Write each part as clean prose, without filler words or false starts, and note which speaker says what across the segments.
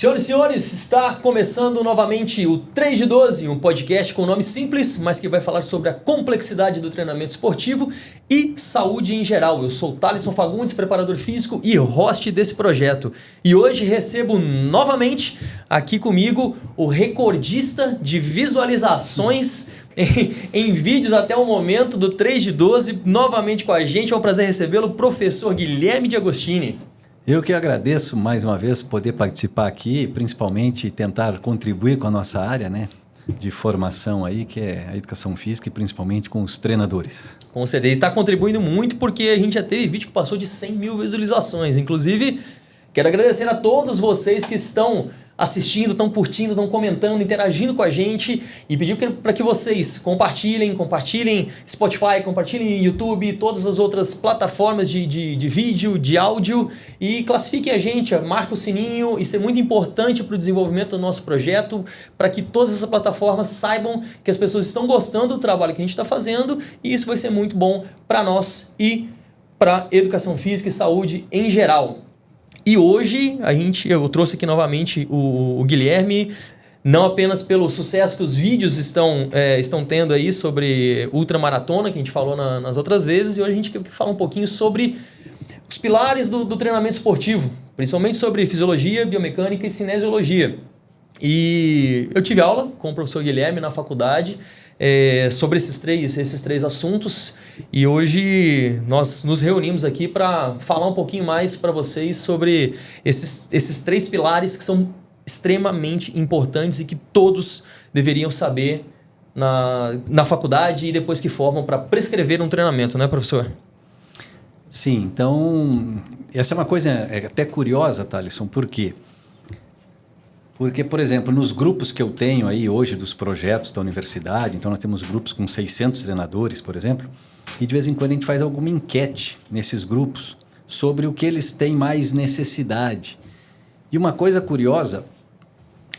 Speaker 1: Senhoras e senhores, está começando novamente o 3 de 12, um podcast com nome simples, mas que vai falar sobre a complexidade do treinamento esportivo e saúde em geral. Eu sou Thalisson Fagundes, preparador físico e host desse projeto. E hoje recebo novamente aqui comigo o recordista de visualizações em vídeos até o momento do 3 de 12, novamente com a gente. É um prazer recebê-lo, professor Guilherme de Agostini.
Speaker 2: Eu que agradeço mais uma vez poder participar aqui, principalmente tentar contribuir com a nossa área, né, de formação aí, que é a educação física e principalmente com os treinadores.
Speaker 1: Com certeza, e está contribuindo muito porque a gente já teve vídeo que passou de 100 mil visualizações. Inclusive, quero agradecer a todos vocês que estão assistindo, estão curtindo, estão comentando, interagindo com a gente e pedir para que vocês compartilhem Spotify, compartilhem YouTube, todas as outras plataformas de vídeo, de áudio e classifiquem a gente, marque o sininho. Isso é muito importante para o desenvolvimento do nosso projeto, para que todas essas plataformas saibam que as pessoas estão gostando do trabalho que a gente está fazendo e isso vai ser muito bom para nós e para educação física e saúde em geral. E hoje eu trouxe aqui novamente o Guilherme, não apenas pelo sucesso que os vídeos estão tendo aí sobre ultramaratona, que a gente falou nas outras vezes, e hoje a gente quer falar um pouquinho sobre os pilares do treinamento esportivo, principalmente sobre fisiologia, biomecânica e cinesiologia. E eu tive aula com o professor Guilherme na faculdade sobre esses três assuntos e hoje nós nos reunimos aqui para falar um pouquinho mais para vocês sobre esses três pilares que são extremamente importantes e que todos deveriam saber na faculdade e depois que formam para prescrever um treinamento, né, professor?
Speaker 2: Sim, então essa é uma coisa até curiosa, Thalisson, por quê? Porque, por exemplo, nos grupos que eu tenho aí hoje dos projetos da universidade, então nós temos grupos com 600 treinadores, por exemplo, e de vez em quando a gente faz alguma enquete nesses grupos sobre o que eles têm mais necessidade. E uma coisa curiosa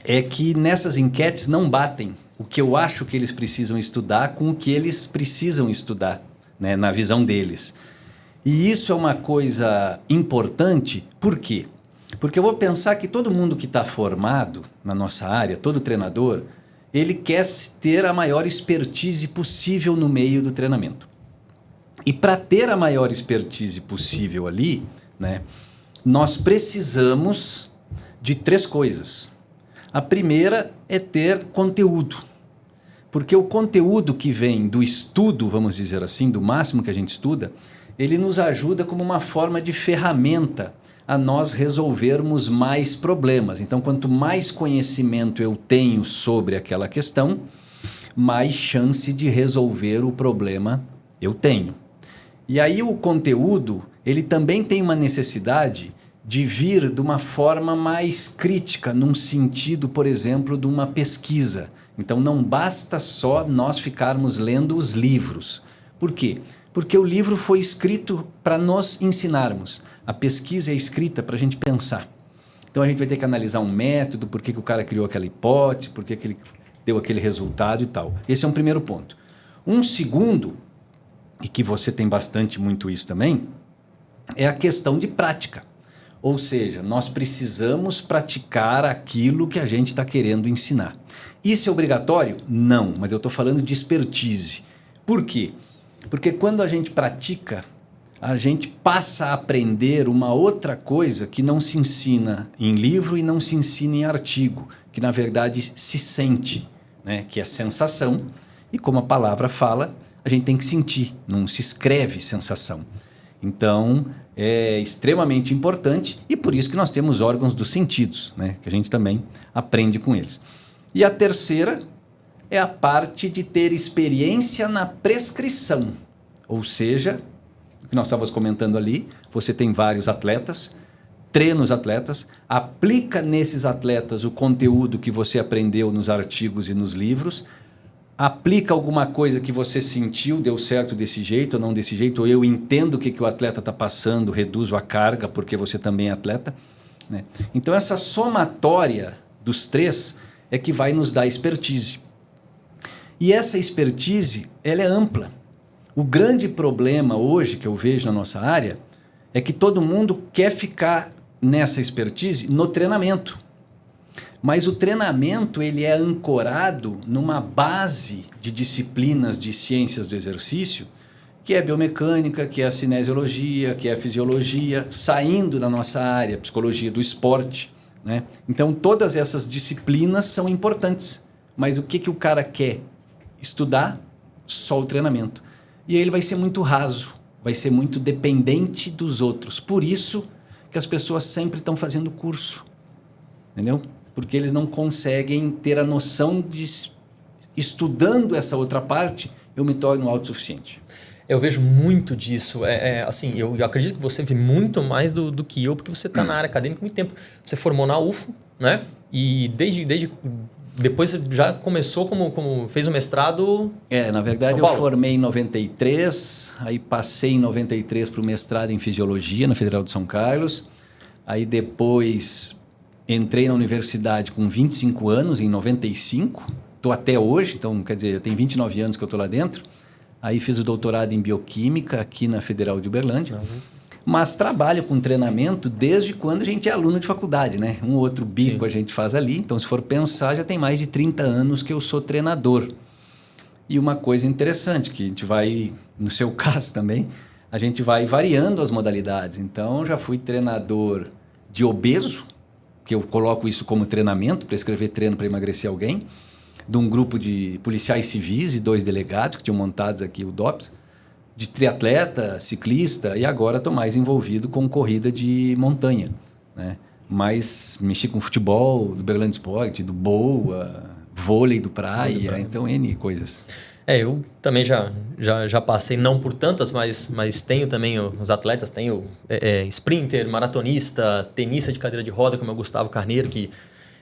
Speaker 2: é que nessas enquetes não batem o que eu acho que eles precisam estudar com o que eles precisam estudar, né, na visão deles. E isso é uma coisa importante, por quê? Porque eu vou pensar que todo mundo que está formado na nossa área, todo treinador, ele quer ter a maior expertise possível no meio do treinamento. E para ter a maior expertise possível ali, né, nós precisamos de três coisas. A primeira é ter conteúdo. Porque o conteúdo que vem do estudo, vamos dizer assim, do máximo que a gente estuda, ele nos ajuda como uma forma de ferramenta a nós resolvermos mais problemas. Então, quanto mais conhecimento eu tenho sobre aquela questão, mais chance de resolver o problema eu tenho. E aí o conteúdo, ele também tem uma necessidade de vir de uma forma mais crítica, num sentido, por exemplo, de uma pesquisa. Então, não basta só nós ficarmos lendo os livros. Por quê? Porque o livro foi escrito para nós ensinarmos. A pesquisa é escrita para a gente pensar. Então a gente vai ter que analisar um método, por que o cara criou aquela hipótese, por que ele deu aquele resultado e tal. Esse é um primeiro ponto. Um segundo, e que você tem bastante muito isso também, é a questão de prática. Ou seja, nós precisamos praticar aquilo que a gente está querendo ensinar. Isso é obrigatório? Não, mas eu estou falando de expertise. Por quê? Porque quando a gente pratica, a gente passa a aprender uma outra coisa que não se ensina em livro e não se ensina em artigo, que na verdade se sente, né? Que é sensação, e como a palavra fala, a gente tem que sentir, não se escreve sensação. Então, é extremamente importante e por isso que nós temos órgãos dos sentidos, né? Que a gente também aprende com eles. E a terceira é a parte de ter experiência na prescrição, ou seja, o que nós estávamos comentando ali, você tem vários atletas, treina os atletas, aplica nesses atletas o conteúdo que você aprendeu nos artigos e nos livros, aplica alguma coisa que você sentiu, deu certo desse jeito ou não desse jeito, ou eu entendo o que o atleta está passando, reduzo a carga porque você também é atleta, né? Então essa somatória dos três é que vai nos dar expertise. E essa expertise, ela é ampla. O grande problema hoje que eu vejo na nossa área é que todo mundo quer ficar nessa expertise no treinamento. Mas o treinamento ele é ancorado numa base de disciplinas de ciências do exercício, que é biomecânica, que é a cinesiologia, que é a fisiologia, saindo da nossa área, psicologia do esporte, né? Então, todas essas disciplinas são importantes. Mas o que o cara quer estudar? Só o treinamento. E aí ele vai ser muito raso, vai ser muito dependente dos outros. Por isso que as pessoas sempre estão fazendo curso, entendeu? Porque eles não conseguem ter a noção de, estudando essa outra parte, eu me torno autossuficiente.
Speaker 1: Eu vejo muito disso. Assim, eu acredito que você vê muito mais do que eu, porque você está na área acadêmica há muito tempo. Você formou na UFO, né? E desde depois você já começou como fez o mestrado.
Speaker 2: Na verdade eu formei em 93, aí passei em 93 para o mestrado em Fisiologia na Federal de São Carlos. Aí depois entrei na universidade com 25 anos, em 95. Estou até hoje, então quer dizer, já tem 29 anos que eu estou lá dentro. Aí fiz o doutorado em Bioquímica aqui na Federal de Uberlândia. Mas trabalho com treinamento desde quando a gente é aluno de faculdade, né? Um outro bico a gente faz ali. Então, se for pensar, já tem mais de 30 anos que eu sou treinador. E uma coisa interessante, que a gente vai, no seu caso também, a gente vai variando as modalidades. Então, já fui treinador de obeso, que eu coloco isso como treinamento, para escrever treino para emagrecer alguém, de um grupo de policiais civis e 2 delegados que tinham montados aqui o DOPS, de triatleta, ciclista, e agora estou mais envolvido com corrida de montanha, né? Mas mexi com futebol, do Berlândia Esporte, do Boa, vôlei do praia, então N coisas.
Speaker 1: Eu também já passei, não por tantas, mas tenho também os atletas, tenho sprinter, maratonista, tenista de cadeira de roda, como é o Gustavo Carneiro, que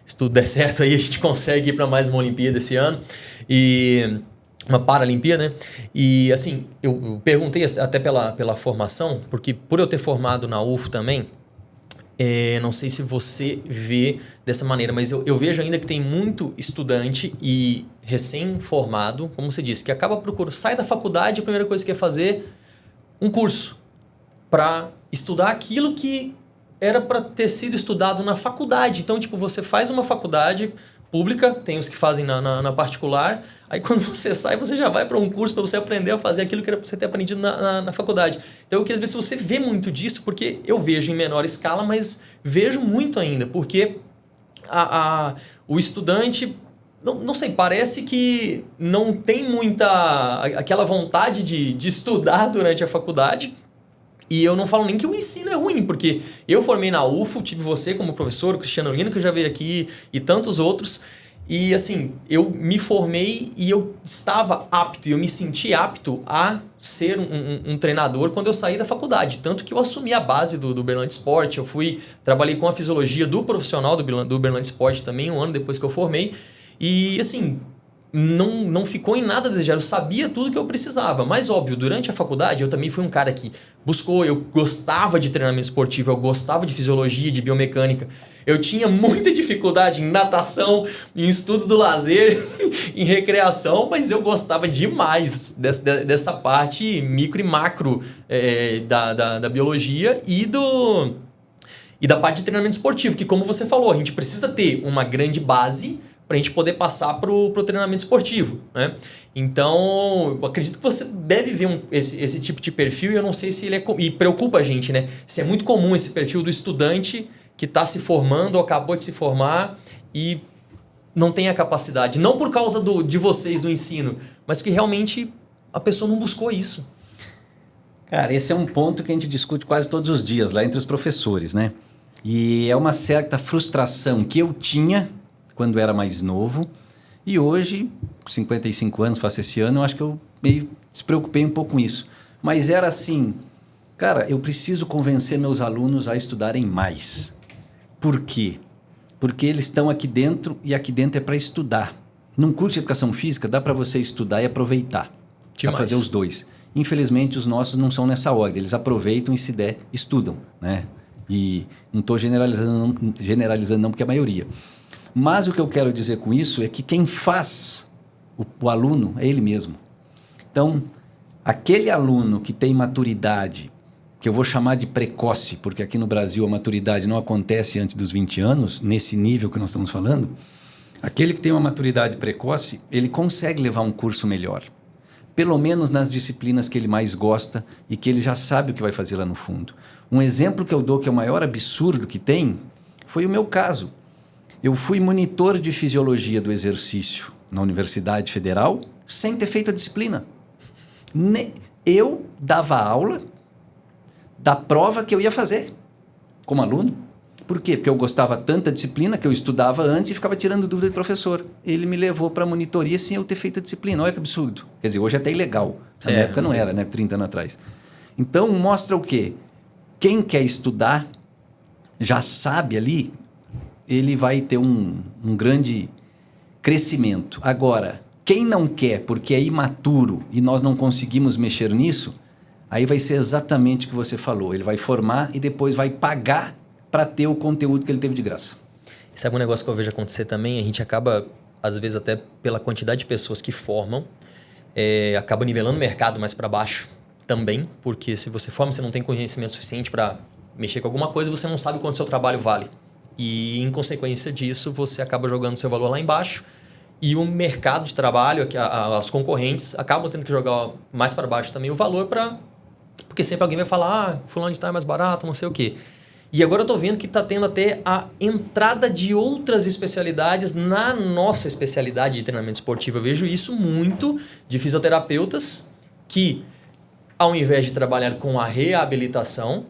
Speaker 1: se tudo der certo aí a gente consegue ir para mais uma Olimpíada esse ano. E uma Paralimpíada, né? E assim, eu perguntei até pela formação, porque por eu ter formado na UFO também, não sei se você vê dessa maneira, mas eu vejo ainda que tem muito estudante e recém-formado, como você disse, que acaba procurando, sai da faculdade, a primeira coisa que quer fazer um curso para estudar aquilo que era para ter sido estudado na faculdade. Então, tipo, você faz uma faculdade pública, tem os que fazem na particular, aí quando você sai, você já vai para um curso para você aprender a fazer aquilo que era para você ter aprendido na faculdade. Então, eu queria saber se você vê muito disso, porque eu vejo em menor escala, mas vejo muito ainda, porque o estudante, não sei, parece que não tem muita aquela vontade de estudar durante a faculdade. E eu não falo nem que o ensino é ruim, porque eu formei na UFO, tive você como professor, o Cristiano Lino, que já veio aqui, e tantos outros. E assim, eu me formei e eu estava apto, eu me senti apto a ser um treinador quando eu saí da faculdade. Tanto que eu assumi a base do Uberlândia Esporte, trabalhei com a fisiologia do profissional do Uberlândia Esporte também, um ano depois que eu formei. E assim, não ficou em nada a desejar, eu sabia tudo que eu precisava. Mas óbvio, durante a faculdade eu também fui um cara que buscou, eu gostava de treinamento esportivo, eu gostava de fisiologia, de biomecânica. Eu tinha muita dificuldade em natação, em estudos do lazer, em recreação, mas eu gostava demais dessa parte micro e macro da biologia e da parte de treinamento esportivo, que como você falou, a gente precisa ter uma grande base para a gente poder passar para o treinamento esportivo, né? Então, eu acredito que você deve ver esse tipo de perfil e eu não sei se ele e preocupa a gente, né? Se é muito comum esse perfil do estudante que está se formando ou acabou de se formar e não tem a capacidade, não por causa de vocês, do ensino, mas porque realmente a pessoa não buscou isso.
Speaker 2: Cara, esse é um ponto que a gente discute quase todos os dias lá entre os professores, né? E é uma certa frustração que eu tinha quando era mais novo, e hoje, 55 anos, faço esse ano, eu acho que eu meio despreocupei um pouco com isso. Mas era assim, cara, eu preciso convencer meus alunos a estudarem mais. Por quê? Porque eles estão aqui dentro e aqui dentro é para estudar. Num curso de educação física dá para você estudar e aproveitar. Dá para fazer os dois. Infelizmente, os nossos não são nessa ordem. Eles aproveitam e, se der, estudam, né? E não estou generalizando não, porque é a maioria. Mas o que eu quero dizer com isso é que quem faz o aluno é ele mesmo. Então, aquele aluno que tem maturidade, que eu vou chamar de precoce, porque aqui no Brasil a maturidade não acontece antes dos 20 anos, nesse nível que nós estamos falando, aquele que tem uma maturidade precoce, ele consegue levar um curso melhor. Pelo menos nas disciplinas que ele mais gosta e que ele já sabe o que vai fazer lá no fundo. Um exemplo que eu dou, que é o maior absurdo que tem, foi o meu caso. Eu fui monitor de fisiologia do exercício na Universidade Federal sem ter feito a disciplina. Eu dava aula da prova que eu ia fazer como aluno. Por quê? Porque eu gostava tanto da disciplina que eu estudava antes e ficava tirando dúvida do professor. Ele me levou para a monitoria sem eu ter feito a disciplina. Olha que absurdo. Quer dizer, hoje é até ilegal. Na época não era, né? 30 anos atrás. Então, mostra o quê? Quem quer estudar, já sabe ali, ele vai ter um grande crescimento. Agora, quem não quer porque é imaturo e nós não conseguimos mexer nisso, aí vai ser exatamente o que você falou. Ele vai formar e depois vai pagar para ter o conteúdo que ele teve de graça.
Speaker 1: Sabe um negócio que eu vejo acontecer também? A gente acaba, às vezes até pela quantidade de pessoas que formam, acaba nivelando o mercado mais para baixo também, porque se você forma, você não tem conhecimento suficiente para mexer com alguma coisa, você não sabe quanto seu trabalho vale. E, em consequência disso, você acaba jogando seu valor lá embaixo e o mercado de trabalho, as concorrentes, acabam tendo que jogar mais para baixo também o valor porque sempre alguém vai falar, fulano de tal é mais barato, não sei o quê. E agora eu estou vendo que está tendo até a entrada de outras especialidades na nossa especialidade de treinamento esportivo. Eu vejo isso muito de fisioterapeutas que, ao invés de trabalhar com a reabilitação,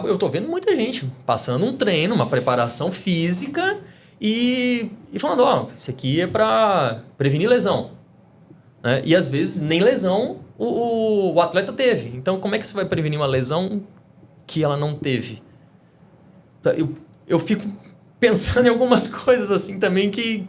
Speaker 1: eu estou vendo muita gente passando um treino, uma preparação física e falando, isso aqui é para prevenir lesão. Né? E às vezes nem lesão o atleta teve. Então como é que você vai prevenir uma lesão que ela não teve? Eu fico pensando em algumas coisas assim também que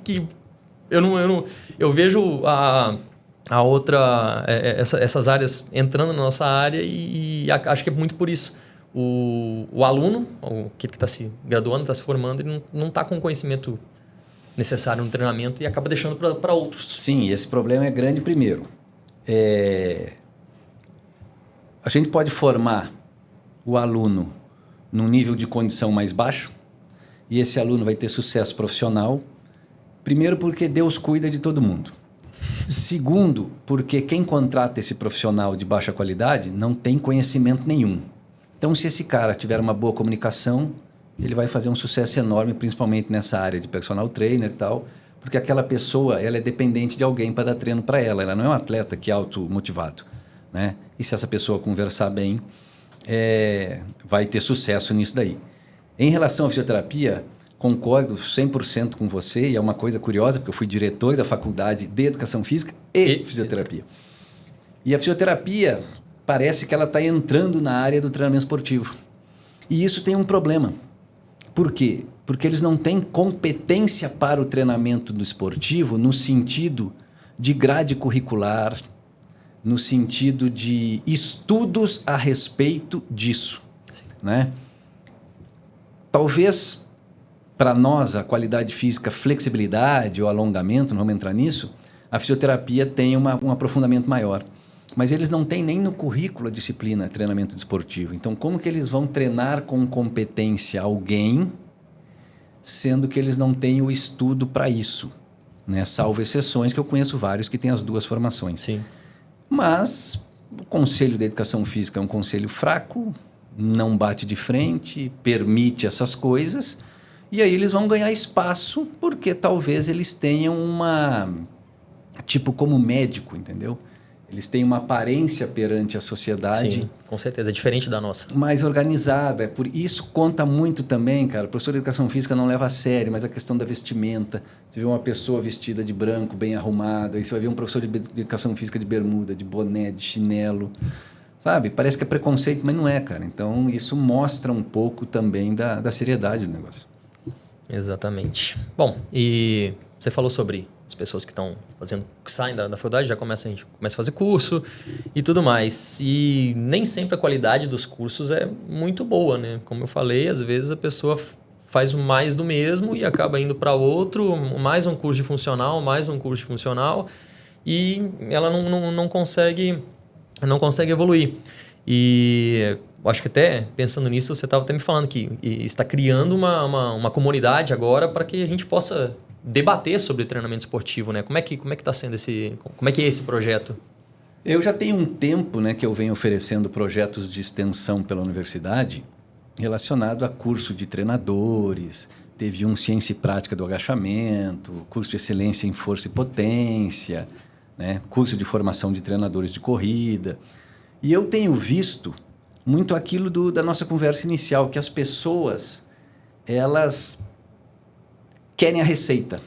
Speaker 1: eu vejo a outra, essas áreas entrando na nossa área e acho que é muito por isso. O aluno, aquele que está se graduando, está se formando, ele não está com o conhecimento necessário no treinamento e acaba deixando para outros.
Speaker 2: Sim, esse problema é grande primeiro. A gente pode formar o aluno num nível de condição mais baixo e esse aluno vai ter sucesso profissional. Primeiro, porque Deus cuida de todo mundo. Segundo, porque quem contrata esse profissional de baixa qualidade não tem conhecimento nenhum. Então, se esse cara tiver uma boa comunicação, ele vai fazer um sucesso enorme, principalmente nessa área de personal trainer e tal, porque aquela pessoa ela é dependente de alguém para dar treino para ela. Ela não é um atleta que é automotivado, né? E se essa pessoa conversar bem, vai ter sucesso nisso daí. Em relação à fisioterapia, concordo 100% com você, e é uma coisa curiosa, porque eu fui diretor da Faculdade de Educação Física e Fisioterapia. E a fisioterapia parece que ela está entrando na área do treinamento esportivo. E isso tem um problema. Por quê? Porque eles não têm competência para o treinamento do esportivo no sentido de grade curricular, no sentido de estudos a respeito disso, né? Talvez para nós a qualidade física, flexibilidade ou alongamento, não vamos entrar nisso, a fisioterapia tem um aprofundamento maior. Mas eles não têm nem no currículo a disciplina treinamento desportivo. Então, como que eles vão treinar com competência alguém, sendo que eles não têm o estudo para isso? Né? Salvo exceções, que eu conheço vários que têm as duas formações.
Speaker 1: Sim.
Speaker 2: Mas o Conselho de Educação Física é um conselho fraco, não bate de frente, permite essas coisas, e aí eles vão ganhar espaço porque talvez eles tenham tipo como médico, entendeu? Eles têm uma aparência perante a sociedade.
Speaker 1: Sim, com certeza. É diferente da nossa.
Speaker 2: Mais organizada. Por isso conta muito também, cara. O professor de Educação Física não leva a sério, mas a questão da vestimenta. Você vê uma pessoa vestida de branco, bem arrumada, aí você vai ver um professor de Educação Física de bermuda, de boné, de chinelo. Sabe? Parece que é preconceito, mas não é, cara. Então, isso mostra um pouco também da seriedade do negócio.
Speaker 1: Exatamente. Bom, e você falou sobre as pessoas que saem da faculdade, já começam a fazer curso e tudo mais. E nem sempre a qualidade dos cursos é muito boa, né? Como eu falei, às vezes a pessoa faz mais do mesmo e acaba indo para outro, mais um curso de funcional, e ela não consegue evoluir. E acho que até pensando nisso, você estava até me falando que está criando uma comunidade agora para que a gente possa debater sobre treinamento esportivo, né? Como é que está sendo como é que é esse projeto?
Speaker 2: Eu já tenho um tempo, né, que eu venho oferecendo projetos de extensão pela universidade relacionado a curso de treinadores. Teve um Ciência e Prática do Agachamento, curso de Excelência em Força e Potência, né, curso de formação de treinadores de corrida. E eu tenho visto muito aquilo da nossa conversa inicial, que as pessoas, elas querem a receita.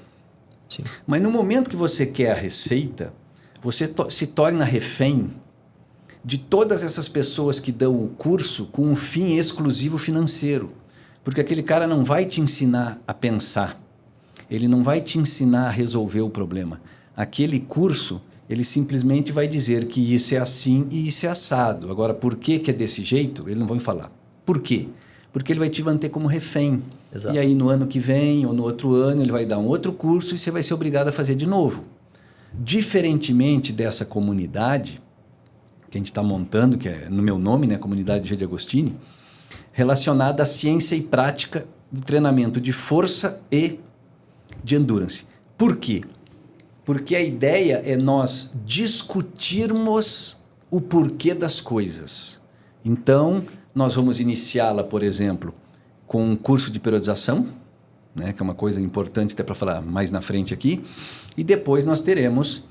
Speaker 1: Sim.
Speaker 2: Mas no momento que você quer a receita, você se torna refém de todas essas pessoas que dão o curso com um fim exclusivo financeiro. Porque aquele cara não vai te ensinar a pensar, ele não vai te ensinar a resolver o problema. Aquele curso, ele simplesmente vai dizer que isso é assim e isso é assado. Agora, por que é desse jeito? Ele não vai falar. Por quê? Porque ele vai te manter como refém.
Speaker 1: Exato.
Speaker 2: E aí, no ano que vem ou no outro ano, ele vai dar um outro curso e você vai ser obrigado a fazer de novo. Diferentemente dessa comunidade que a gente está montando, que é no meu nome, né, Comunidade G de Agostini, relacionada à ciência e prática do treinamento de força e de endurance. Por quê? Porque a ideia é nós discutirmos o porquê das coisas. Então, nós vamos iniciá-la, por exemplo, com um curso de periodização, né, que é uma coisa importante até para falar mais na frente aqui, e depois nós teremos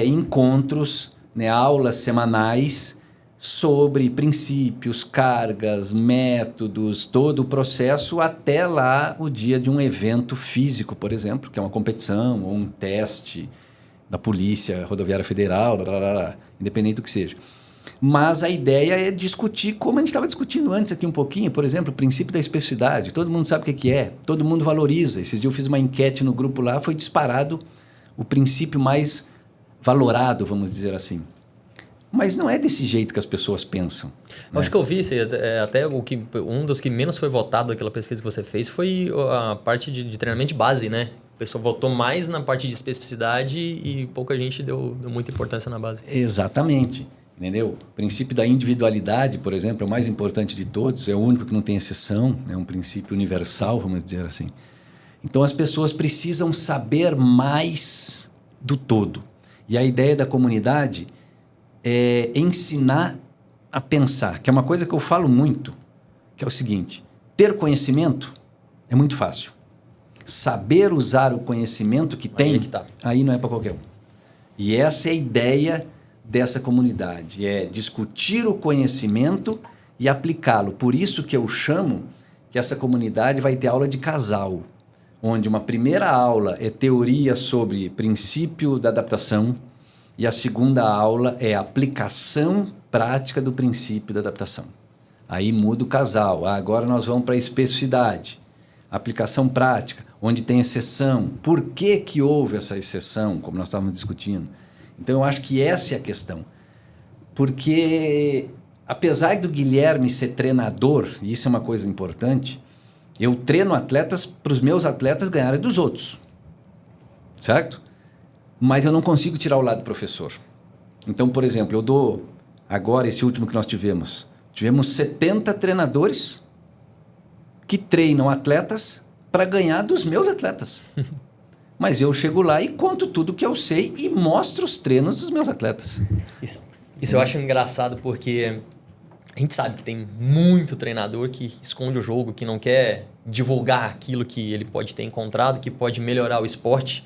Speaker 2: encontros, né, aulas semanais sobre princípios, cargas, métodos, todo o processo até lá o dia de um evento físico, por exemplo, que é uma competição ou um teste da Polícia Rodoviária Federal, blá, blá, blá, independente do que seja. Mas a ideia é discutir, como a gente estava discutindo antes aqui um pouquinho, por exemplo, o princípio da especificidade. Todo mundo sabe o que é, todo mundo valoriza. Esses dias eu fiz uma enquete no grupo lá, foi disparado o princípio mais valorado, vamos dizer assim. Mas não é desse jeito que as pessoas pensam.
Speaker 1: Né? Acho que eu vi, até um dos que menos foi votado daquela pesquisa que você fez foi a parte de treinamento de base, né? O pessoal votou mais na parte de especificidade e pouca gente deu muita importância na base.
Speaker 2: Exatamente. Entendeu? O princípio da individualidade, por exemplo, é o mais importante de todos, é o único que não tem exceção, é um princípio universal, vamos dizer assim. Então as pessoas precisam saber mais do todo. E a ideia da comunidade é ensinar a pensar, que é uma coisa que eu falo muito, que é o seguinte: ter conhecimento é muito fácil. Saber usar o conhecimento que tem, aí não é para qualquer um. E essa é a ideia dessa comunidade, é discutir o conhecimento e aplicá-lo. Por isso que eu chamo que essa comunidade vai ter aula de casal, onde uma primeira aula é teoria sobre princípio da adaptação e a segunda aula é aplicação prática do princípio da adaptação. Aí muda o casal. Agora nós vamos para a especificidade, aplicação prática, onde tem exceção. Por que houve essa exceção, como nós estávamos discutindo? Então, eu acho que essa é a questão. Porque, apesar do Guilherme ser treinador, e isso é uma coisa importante, eu treino atletas para os meus atletas ganharem dos outros. Certo? Mas eu não consigo tirar o lado professor. Então, por exemplo, eu dou, agora, esse último que nós tivemos 70 treinadores que treinam atletas para ganhar dos meus atletas. Mas eu chego lá e conto tudo que eu sei e mostro os treinos dos meus atletas.
Speaker 1: Isso eu acho engraçado porque a gente sabe que tem muito treinador que esconde o jogo, que não quer divulgar aquilo que ele pode ter encontrado, que pode melhorar o esporte.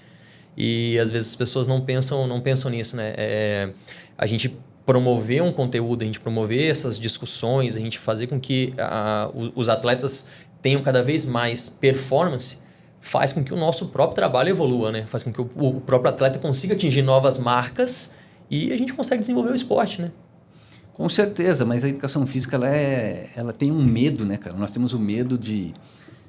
Speaker 1: E às vezes as pessoas não pensam nisso, né? A gente promover um conteúdo, a gente promover essas discussões, a gente fazer com que os atletas tenham cada vez mais performance, faz com que o nosso próprio trabalho evolua, né? Faz com que o próprio atleta consiga atingir novas marcas e a gente consegue desenvolver o esporte, né?
Speaker 2: Com certeza, mas a educação física ela tem um medo, né, cara? Nós temos o medo de,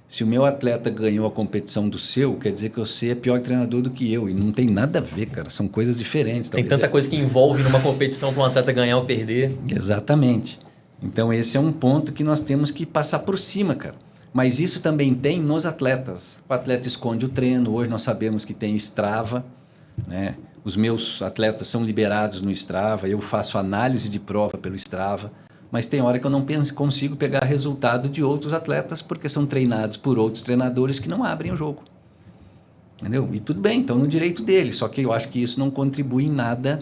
Speaker 2: se o meu atleta ganhou a competição do seu, quer dizer que você é pior treinador do que eu. E não tem nada a ver, cara. São coisas diferentes.
Speaker 1: Tem tanta coisa que envolve numa competição para um atleta ganhar ou perder.
Speaker 2: Exatamente. Então esse é um ponto que nós temos que passar por cima, cara. Mas isso também tem nos atletas. O atleta esconde o treino. Hoje nós sabemos que tem Strava, né? Os meus atletas são liberados no Strava. Eu faço análise de prova pelo Strava. mas tem hora que eu não consigo pegar resultado de outros atletas porque são treinados por outros treinadores que não abrem o jogo. Entendeu? E tudo bem, então no direito dele, só que eu acho que isso não contribui em nada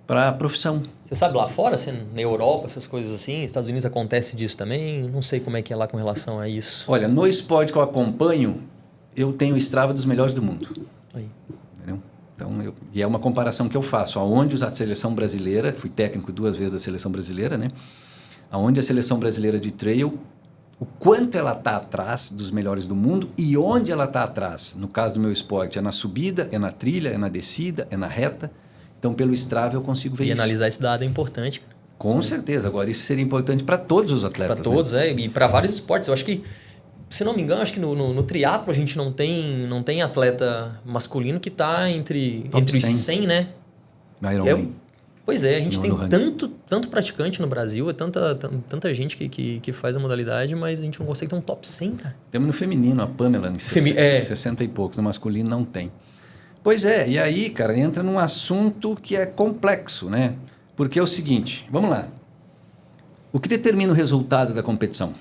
Speaker 2: para a profissão.
Speaker 1: Você sabe lá fora, assim, na Europa, essas coisas assim, Estados Unidos acontece disso também? Não sei como é que é lá com relação a isso.
Speaker 2: Olha, no esporte que eu acompanho, eu tenho o Strava dos melhores do mundo.
Speaker 1: Aí.
Speaker 2: Entendeu? Então, e é uma comparação que eu faço. Aonde a seleção brasileira, fui técnico 2 vezes da seleção brasileira, né? Aonde a seleção brasileira de trail, o quanto ela está atrás dos melhores do mundo e onde ela está atrás. No caso do meu esporte, é na subida, é na trilha, é na descida, é na reta. Então, pelo Strava, eu consigo ver isso.
Speaker 1: E analisar esse dado é importante.
Speaker 2: Com certeza. Agora, isso seria importante para todos os atletas.
Speaker 1: Para todos, né? E para vários esportes. Eu acho que, se não me engano, acho que no triatlo a gente não tem atleta masculino que está entre os 100, né?
Speaker 2: Ironman.
Speaker 1: Pois é, a gente tem tanto praticante no Brasil, é tanta gente que faz a modalidade, mas a gente não consegue ter um top 100, cara.
Speaker 2: Temos no feminino, a Pamela, em 60 e poucos. No masculino não tem. Pois é, e aí, cara, entra num assunto que é complexo, né? Porque é o seguinte, vamos lá. O que determina o resultado da competição?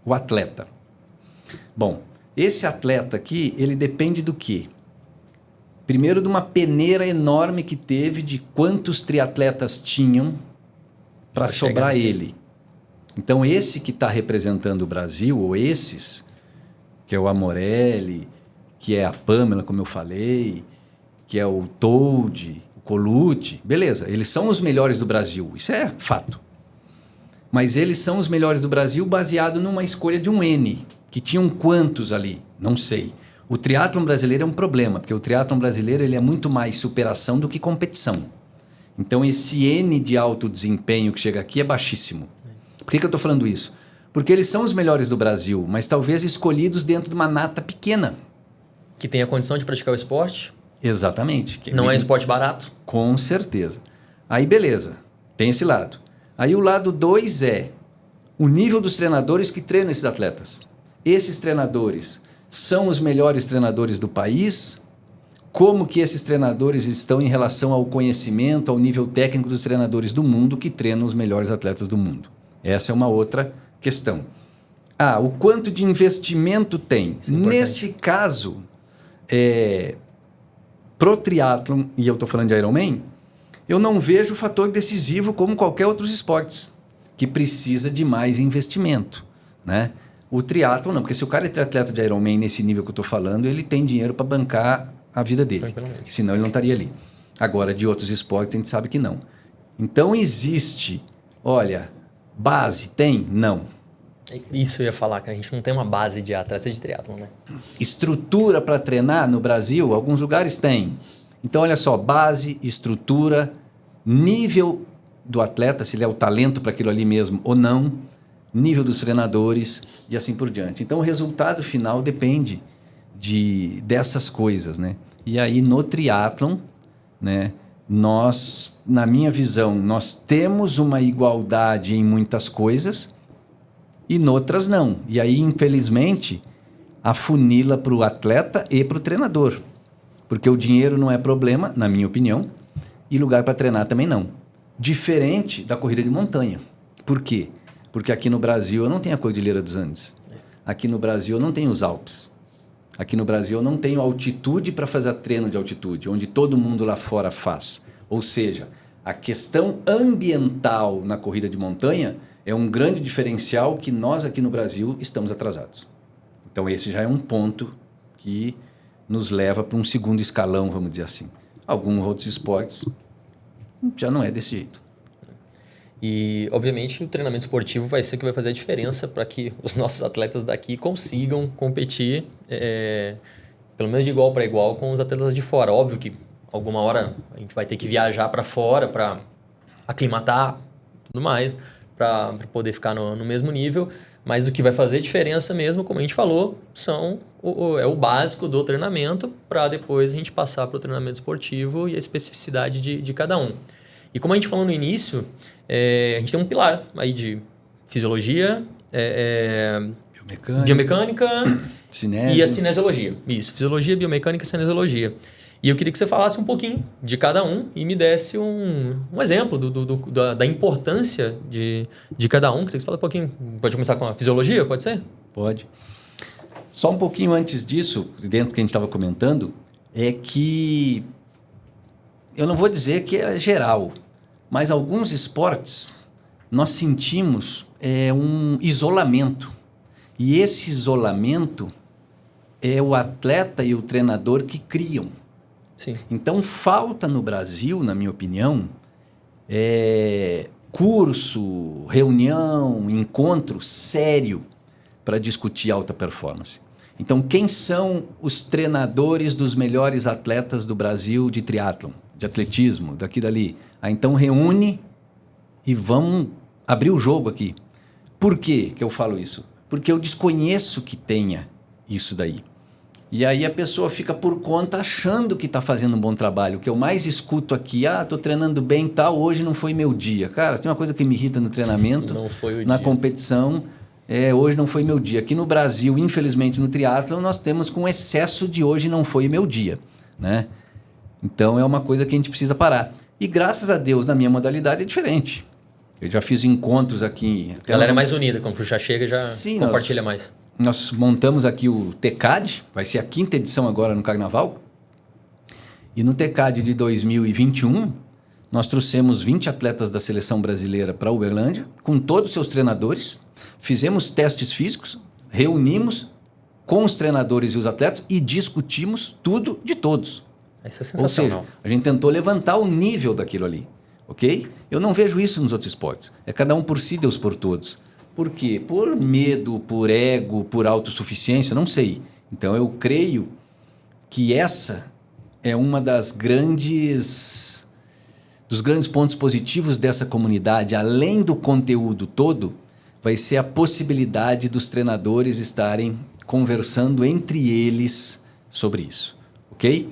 Speaker 2: O atleta. Bom, esse atleta aqui, ele depende do quê? Primeiro, de uma peneira enorme que teve de quantos triatletas tinham para sobrar ele. Então, esse que está representando o Brasil, ou esses, que é o Amorelli, que é a Pamela, como eu falei, que é o Toad, o Colucci, beleza, eles são os melhores do Brasil, isso é fato. Mas eles são os melhores do Brasil baseado numa escolha de um N, que tinham quantos ali? Não sei. O triatlon brasileiro é um problema, porque o triatlon brasileiro ele é muito mais superação do que competição. Então esse N de alto desempenho que chega aqui é baixíssimo. Por que eu estou falando isso? Porque eles são os melhores do Brasil, mas talvez escolhidos dentro de uma nata pequena.
Speaker 1: Que tem a condição de praticar o esporte.
Speaker 2: Exatamente.
Speaker 1: Não é esporte barato.
Speaker 2: Com certeza. Aí beleza, tem esse lado. Aí o lado 2 é o nível dos treinadores que treinam esses atletas. Esses treinadores são os melhores treinadores do país? Como que esses treinadores estão em relação ao conhecimento, ao nível técnico dos treinadores do mundo que treinam os melhores atletas do mundo? Essa é uma outra questão. O quanto de investimento tem? Nesse caso, pro triatlon, e eu estou falando de Ironman, eu não vejo o fator decisivo como qualquer outros esportes, que precisa de mais investimento, né? O triatlon não, porque se o cara é triatleta de Ironman nesse nível que eu estou falando, ele tem dinheiro para bancar a vida dele, senão ele não estaria ali. Agora, de outros esportes, a gente sabe que não. Então, existe, olha, base tem? Não.
Speaker 1: Isso eu ia falar, que a gente não tem uma base de atleta de triatlon, né?
Speaker 2: Estrutura para treinar no Brasil, alguns lugares tem. Então, olha só, base, estrutura, nível do atleta, se ele é o talento para aquilo ali mesmo ou não, nível dos treinadores e assim por diante. Então, o resultado final depende dessas coisas, né? E aí, no triatlon, né, nós, na minha visão, nós temos uma igualdade em muitas coisas e noutras não. E aí, infelizmente, afunila para o atleta e para o treinador. Porque o dinheiro não é problema, na minha opinião, e lugar para treinar também não. Diferente da corrida de montanha. Por quê? Porque aqui no Brasil eu não tenho a Cordilheira dos Andes. Aqui no Brasil eu não tenho os Alpes. Aqui no Brasil eu não tenho altitude para fazer treino de altitude, onde todo mundo lá fora faz. Ou seja, a questão ambiental na corrida de montanha é um grande diferencial que nós aqui no Brasil estamos atrasados. Então esse já é um ponto que nos leva para um segundo escalão, vamos dizer assim. Alguns outros esportes já não é desse jeito.
Speaker 1: E, obviamente, o treinamento esportivo vai ser o que vai fazer a diferença para que os nossos atletas daqui consigam competir, pelo menos de igual para igual, com os atletas de fora. Óbvio que alguma hora a gente vai ter que viajar para fora para aclimatar e tudo mais, para poder ficar no mesmo nível. Mas o que vai fazer diferença mesmo, como a gente falou, é o básico do treinamento para depois a gente passar para o treinamento esportivo e a especificidade de cada um. E como a gente falou no início, a gente tem um pilar aí de fisiologia, biomecânica
Speaker 2: cinésio.
Speaker 1: E a cinesiologia. Isso, fisiologia, biomecânica e cinesiologia. E eu queria que você falasse um pouquinho de cada um e me desse um exemplo da importância de cada um. Queria que você falasse um pouquinho. Pode começar com a fisiologia, pode ser?
Speaker 2: Pode. Só um pouquinho antes disso, dentro do que a gente estava comentando, é que eu não vou dizer que é geral, mas alguns esportes nós sentimos um isolamento. E esse isolamento é o atleta e o treinador que criam.
Speaker 1: Sim.
Speaker 2: Então, falta no Brasil, na minha opinião, curso, reunião, encontro sério para discutir alta performance. Então, quem são os treinadores dos melhores atletas do Brasil de triatlon, de atletismo, daqui e dali? Então, reúne e vamos abrir o jogo aqui. Por que eu falo isso? Porque eu desconheço que tenha isso daí. E aí a pessoa fica por conta achando que está fazendo um bom trabalho. O que eu mais escuto aqui, estou treinando bem e tal, hoje não foi meu dia. Cara, tem uma coisa que me irrita no treinamento,
Speaker 1: Não foi o
Speaker 2: na
Speaker 1: dia.
Speaker 2: competição, hoje não foi meu dia. Aqui no Brasil, infelizmente no triatlon, nós temos com excesso de hoje não foi meu dia, né? Então é uma coisa que a gente precisa parar. E graças a Deus, na minha modalidade é diferente. Eu já fiz encontros aqui.
Speaker 1: A galera é mais unida, quando já chega, já
Speaker 2: Sim,
Speaker 1: compartilha mais.
Speaker 2: Nós montamos aqui o TECAD, vai ser a 5ª edição agora no Carnaval. E no TECAD de 2021, nós trouxemos 20 atletas da seleção brasileira para Uberlândia, com todos os seus treinadores, fizemos testes físicos, reunimos com os treinadores e os atletas e discutimos tudo de todos.
Speaker 1: Isso é sensacional.
Speaker 2: Ou seja, a gente tentou levantar o nível daquilo ali, ok? Eu não vejo isso nos outros esportes. É cada um por si, Deus por todos. Por quê? Por medo, por ego, por autossuficiência, não sei. Então eu creio que essa é uma dos grandes pontos positivos dessa comunidade, além do conteúdo todo, vai ser a possibilidade dos treinadores estarem conversando entre eles sobre isso, ok?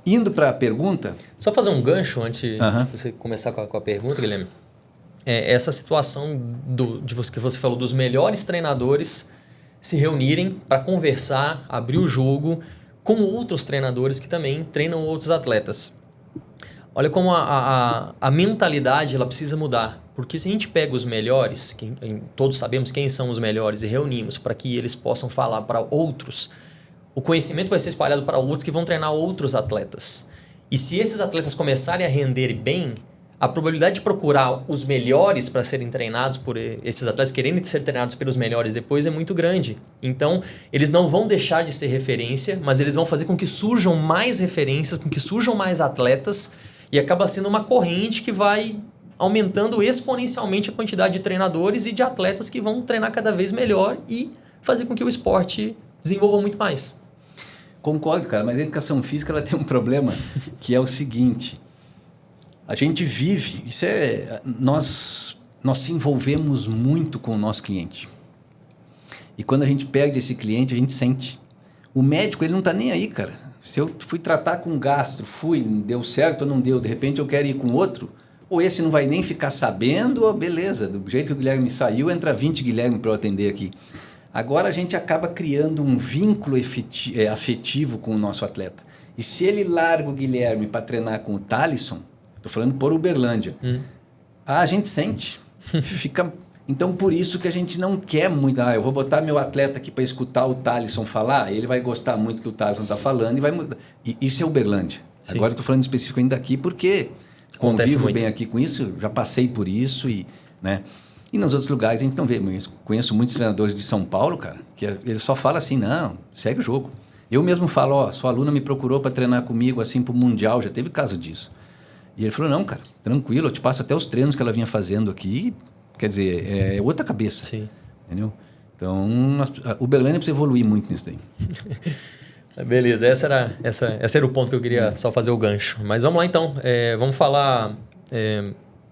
Speaker 2: Indo para a pergunta...
Speaker 1: Só fazer um gancho antes de você começar com a pergunta, Guilherme. Essa situação que você falou dos melhores treinadores se reunirem para conversar, abrir o jogo com outros treinadores que também treinam outros atletas. Olha como a mentalidade ela precisa mudar. Porque se a gente pega os melhores, todos sabemos quem são os melhores e reunimos para que eles possam falar para outros, o conhecimento vai ser espalhado para outros que vão treinar outros atletas. E se esses atletas começarem a render bem, a probabilidade de procurar os melhores para serem treinados por esses atletas, querendo ser treinados pelos melhores depois, é muito grande. Então, eles não vão deixar de ser referência, mas eles vão fazer com que surjam mais referências, com que surjam mais atletas, e acaba sendo uma corrente que vai aumentando exponencialmente a quantidade de treinadores e de atletas que vão treinar cada vez melhor e fazer com que o esporte desenvolva muito mais.
Speaker 2: Concordo, cara, mas a educação física ela tem um problema que é o seguinte... A gente vive, nós se envolvemos muito com o nosso cliente. E quando a gente perde esse cliente, a gente sente. O médico, ele não está nem aí, cara. Se eu fui tratar com um gastro, deu certo ou não deu, de repente eu quero ir com outro, ou esse não vai nem ficar sabendo, ou beleza, do jeito que o Guilherme saiu, entra 20 Guilherme para eu atender aqui. Agora a gente acaba criando um vínculo afetivo com o nosso atleta. E se ele larga o Guilherme para treinar com o Thalisson, estou falando por Uberlândia. A gente sente. Então, por isso que a gente não quer muito. Eu vou botar meu atleta aqui para escutar o Thalisson falar, ele vai gostar muito do que o Thalisson está falando e vai mudar. E isso é Uberlândia. Sim. Agora eu estou falando específico ainda aqui porque convivo bem aqui com isso, já passei por isso. Né? E nos outros lugares a gente não vê isso. Conheço muitos treinadores de São Paulo, cara, que eles só falam assim, não, segue o jogo. Eu mesmo falo, sua aluna me procurou para treinar comigo assim para o Mundial, já teve caso disso. E ele falou, não, cara, tranquilo, eu te passo até os treinos que ela vinha fazendo aqui. Quer dizer, é outra cabeça.
Speaker 1: Sim.
Speaker 2: Entendeu? Então, o Uberlândia precisa evoluir muito nisso daí.
Speaker 1: Beleza, esse era o ponto que eu queria só fazer o gancho. Mas vamos lá então, vamos falar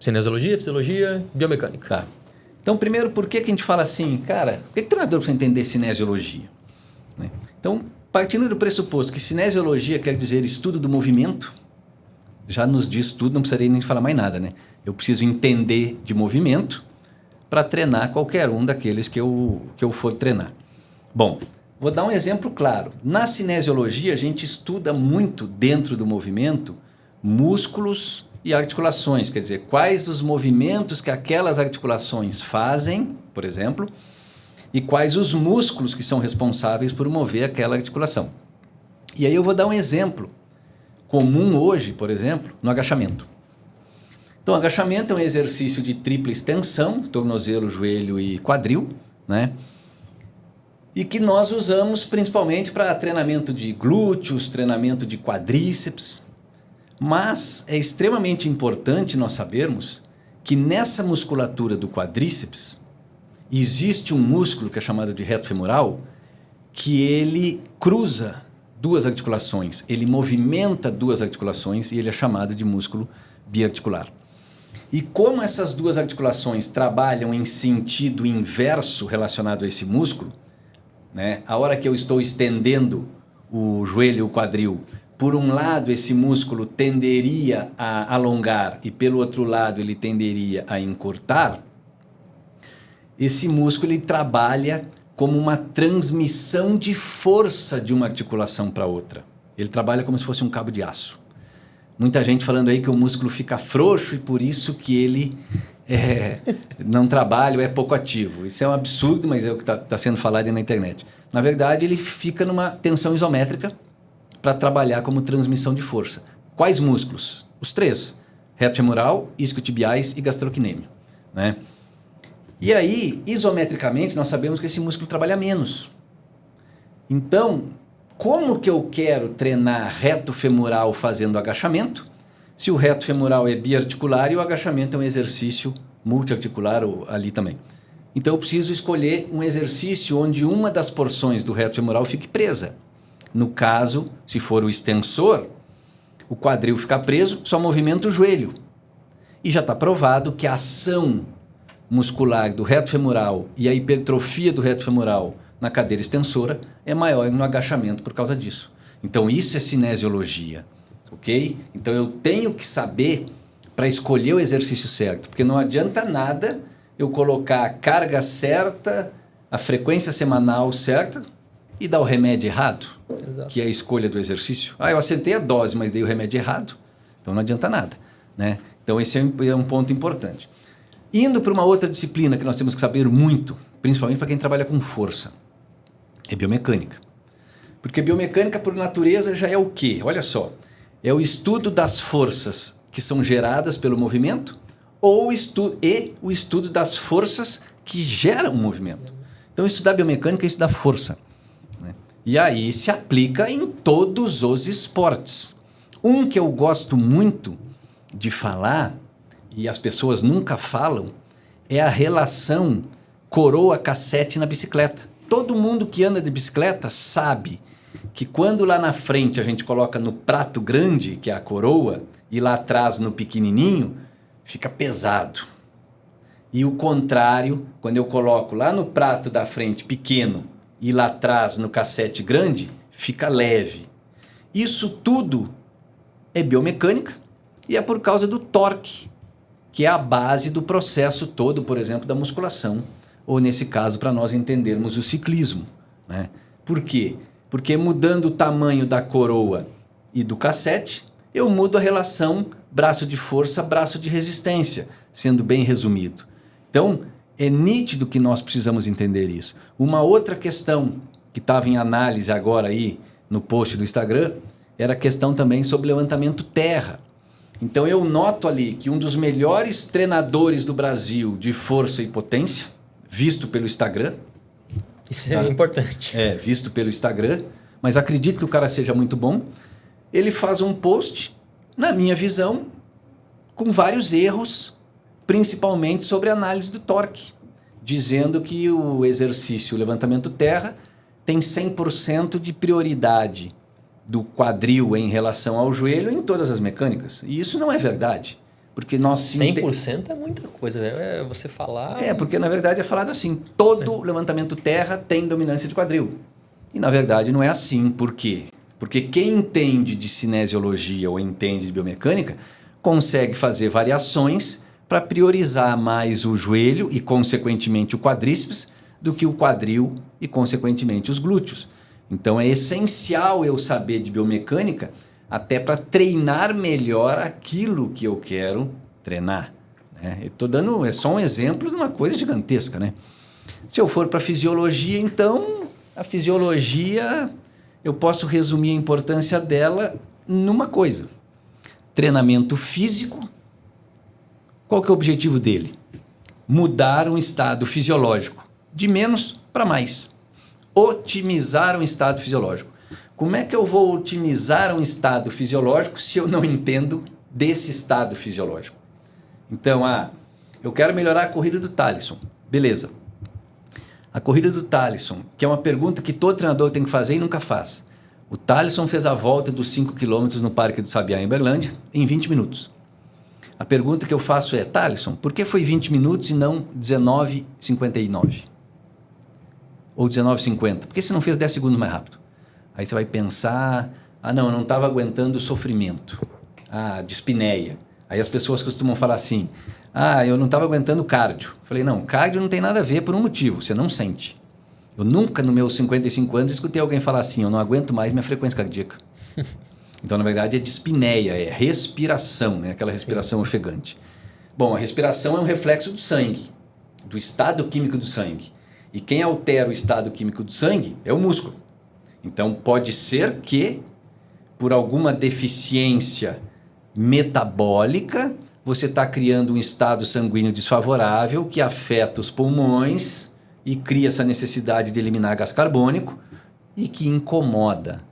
Speaker 1: cinesiologia, fisiologia, biomecânica.
Speaker 2: Tá. Então, primeiro, por que a gente fala assim, cara, por que o treinador precisa entender cinesiologia? Né? Então, partindo do pressuposto que cinesiologia quer dizer estudo do movimento, já nos diz tudo, não precisaria nem falar mais nada, né? Eu preciso entender de movimento para treinar qualquer um daqueles que eu for treinar. Bom, Vou dar um exemplo claro. Na cinesiologia, a gente estuda muito dentro do movimento músculos e articulações, quer dizer, quais os movimentos que aquelas articulações fazem, por exemplo, e quais os músculos que são responsáveis por mover aquela articulação. E aí eu vou dar um exemplo comum hoje, por exemplo, no agachamento. Então, agachamento é um exercício de tripla extensão, tornozelo, joelho e quadril, né? E que nós usamos principalmente para treinamento de glúteos, treinamento de quadríceps. Mas é extremamente importante nós sabermos que nessa musculatura do quadríceps existe um músculo que é chamado de reto femoral, que ele cruza duas articulações, ele movimenta duas articulações e ele é chamado de músculo biarticular. E como essas duas articulações trabalham em sentido inverso relacionado a esse músculo, né? A hora que eu estou estendendo o joelho e o quadril, por um lado esse músculo tenderia a alongar e pelo outro lado ele tenderia a encurtar, esse músculo ele trabalha como uma transmissão de força de uma articulação para outra. Ele trabalha como se fosse um cabo de aço. Muita gente falando aí que o músculo fica frouxo e por isso que ele não trabalha ou é pouco ativo. Isso é um absurdo, mas é o que está sendo falado aí na internet. Na verdade, ele fica numa tensão isométrica para trabalhar como transmissão de força. Quais músculos? Os três: reto femoral, isquiotibiais e gastrocnêmio, né? E aí, isometricamente, nós sabemos que esse músculo trabalha menos. Então, como que eu quero treinar reto femoral fazendo agachamento, se o reto femoral é biarticular e o agachamento é um exercício multiarticular ali também? Então, eu preciso escolher um exercício onde uma das porções do reto femoral fique presa. No caso, se for o extensor, o quadril fica preso, só movimenta o joelho. E já está provado que a ação muscular do reto femoral e a hipertrofia do reto femoral na cadeira extensora é maior no agachamento por causa disso. Então isso é cinesiologia, ok? Então eu tenho que saber para escolher o exercício certo, porque não adianta nada eu colocar a carga certa, a frequência semanal certa e dar o remédio errado,
Speaker 1: Exato.
Speaker 2: Que é a escolha do exercício. Eu acertei a dose, mas dei o remédio errado, então não adianta nada, né? Então esse é um ponto importante. Indo para uma outra disciplina que nós temos que saber muito, principalmente para quem trabalha com força, é biomecânica. Porque biomecânica, por natureza, já é o quê? Olha só, é o estudo das forças que são geradas pelo movimento ou o estudo das forças que geram o movimento. Então, estudar biomecânica é estudar força, né? E aí se aplica em todos os esportes. Um que eu gosto muito de falar, e as pessoas nunca falam, é a relação coroa-cassete na bicicleta. Todo mundo que anda de bicicleta sabe que quando lá na frente a gente coloca no prato grande, que é a coroa, e lá atrás no pequenininho, fica pesado. E o contrário, quando eu coloco lá no prato da frente pequeno e lá atrás no cassete grande, fica leve. Isso tudo é biomecânica e é por causa do torque, que é a base do processo todo, por exemplo, da musculação, ou nesse caso, para nós entendermos o ciclismo, né? Por quê? Porque mudando o tamanho da coroa e do cassete, eu mudo a relação braço de força, braço de resistência, sendo bem resumido. Então, é nítido que nós precisamos entender isso. Uma outra questão que estava em análise agora aí no post do Instagram era a questão também sobre levantamento terra. Então eu noto ali que um dos melhores treinadores do Brasil de força e potência, visto pelo Instagram...
Speaker 1: Isso é importante.
Speaker 2: Visto pelo Instagram, mas acredito que o cara seja muito bom. Ele faz um post, na minha visão, com vários erros, principalmente sobre a análise do torque, dizendo que o exercício, o levantamento terra, tem 100% de prioridade do quadril em relação ao joelho em todas as mecânicas. E isso não é verdade. Porque nós
Speaker 1: 100% é muita coisa, é você falar...
Speaker 2: porque na verdade é falado assim, todo levantamento terra tem dominância de quadril. E na verdade não é assim. Por quê? Porque quem entende de cinesiologia ou entende de biomecânica consegue fazer variações para priorizar mais o joelho e consequentemente o quadríceps do que o quadril e consequentemente os glúteos. Então é essencial eu saber de biomecânica até para treinar melhor aquilo que eu quero treinar. Né? Eu estou dando só um exemplo de uma coisa gigantesca. Né? Se eu for para fisiologia, então a fisiologia eu posso resumir a importância dela numa coisa. Treinamento físico. Qual que é o objetivo dele? Mudar um estado fisiológico de menos para mais. Otimizar um estado fisiológico. Como é que eu vou otimizar um estado fisiológico se eu não entendo desse estado fisiológico? Então, eu quero melhorar a corrida do Thalisson. Beleza. A corrida do Thalisson, que é uma pergunta que todo treinador tem que fazer e nunca faz. O Thalisson fez a volta dos 5 km no Parque do Sabiá, em Berlândia, em 20 minutos. A pergunta que eu faço é, Thalisson, por que foi 20 minutos e não 19,59? Ou 19,50? Por que você não fez 10 segundos mais rápido? Aí você vai pensar, não, eu não estava aguentando o sofrimento. Dispneia. Aí as pessoas costumam falar assim, eu não estava aguentando cardio. Eu falei, não, cardio não tem nada a ver por um motivo, você não sente. Eu nunca, nos meus 55 anos, escutei alguém falar assim, eu não aguento mais minha frequência cardíaca. Então, na verdade, é dispneia, é respiração, né? Aquela respiração ofegante. Bom, a respiração é um reflexo do sangue, do estado químico do sangue. E quem altera o estado químico do sangue é o músculo. Então, pode ser que, por alguma deficiência metabólica, você está criando um estado sanguíneo desfavorável que afeta os pulmões e cria essa necessidade de eliminar gás carbônico e que incomoda.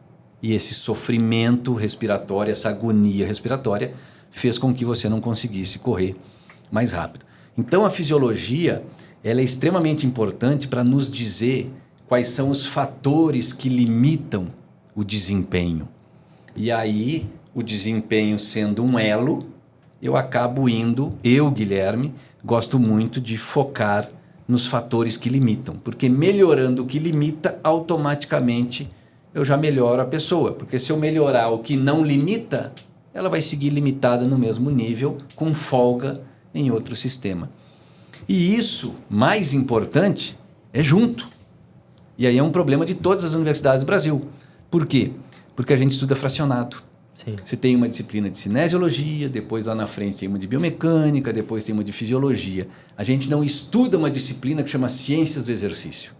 Speaker 2: E esse sofrimento respiratório, essa agonia respiratória, fez com que você não conseguisse correr mais rápido. Então, a fisiologia ela é extremamente importante para nos dizer quais são os fatores que limitam o desempenho. E aí, o desempenho sendo um elo, eu acabo eu, Guilherme, gosto muito de focar nos fatores que limitam, porque melhorando o que limita, automaticamente eu já melhoro a pessoa, porque se eu melhorar o que não limita, ela vai seguir limitada no mesmo nível, com folga em outro sistema. E isso, mais importante, é junto. E aí é um problema de todas as universidades do Brasil. Por quê? Porque a gente estuda fracionado.
Speaker 1: Sim.
Speaker 2: Você tem uma disciplina de cinesiologia, depois lá na frente tem uma de biomecânica, depois tem uma de fisiologia. A gente não estuda uma disciplina que chama ciências do exercício.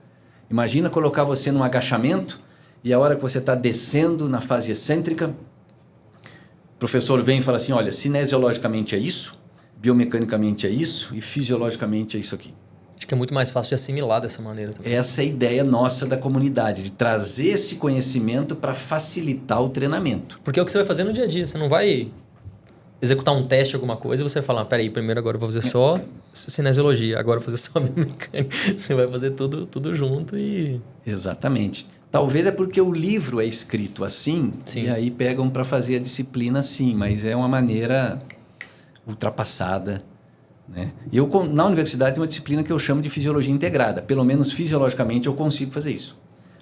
Speaker 2: Imagina colocar você num agachamento e a hora que você está descendo na fase excêntrica, o professor vem e fala assim, olha, cinesiologicamente é isso, biomecanicamente é isso e fisiologicamente é isso aqui.
Speaker 1: Acho que é muito mais fácil de assimilar dessa maneira também.
Speaker 2: Essa é a ideia nossa da comunidade, de trazer esse conhecimento para facilitar o treinamento.
Speaker 1: Porque é o que você vai fazer no dia a dia. Você não vai executar um teste, alguma coisa, e você vai falar, peraí, primeiro agora eu vou fazer só cinesiologia, agora eu vou fazer só biomecânica. Você vai fazer tudo junto e...
Speaker 2: Exatamente. Talvez é porque o livro é escrito assim, sim, e aí pegam para fazer a disciplina assim, mas é uma maneira ultrapassada. Né? Na universidade tem uma disciplina que eu chamo de fisiologia integrada. Pelo menos fisiologicamente eu consigo fazer isso.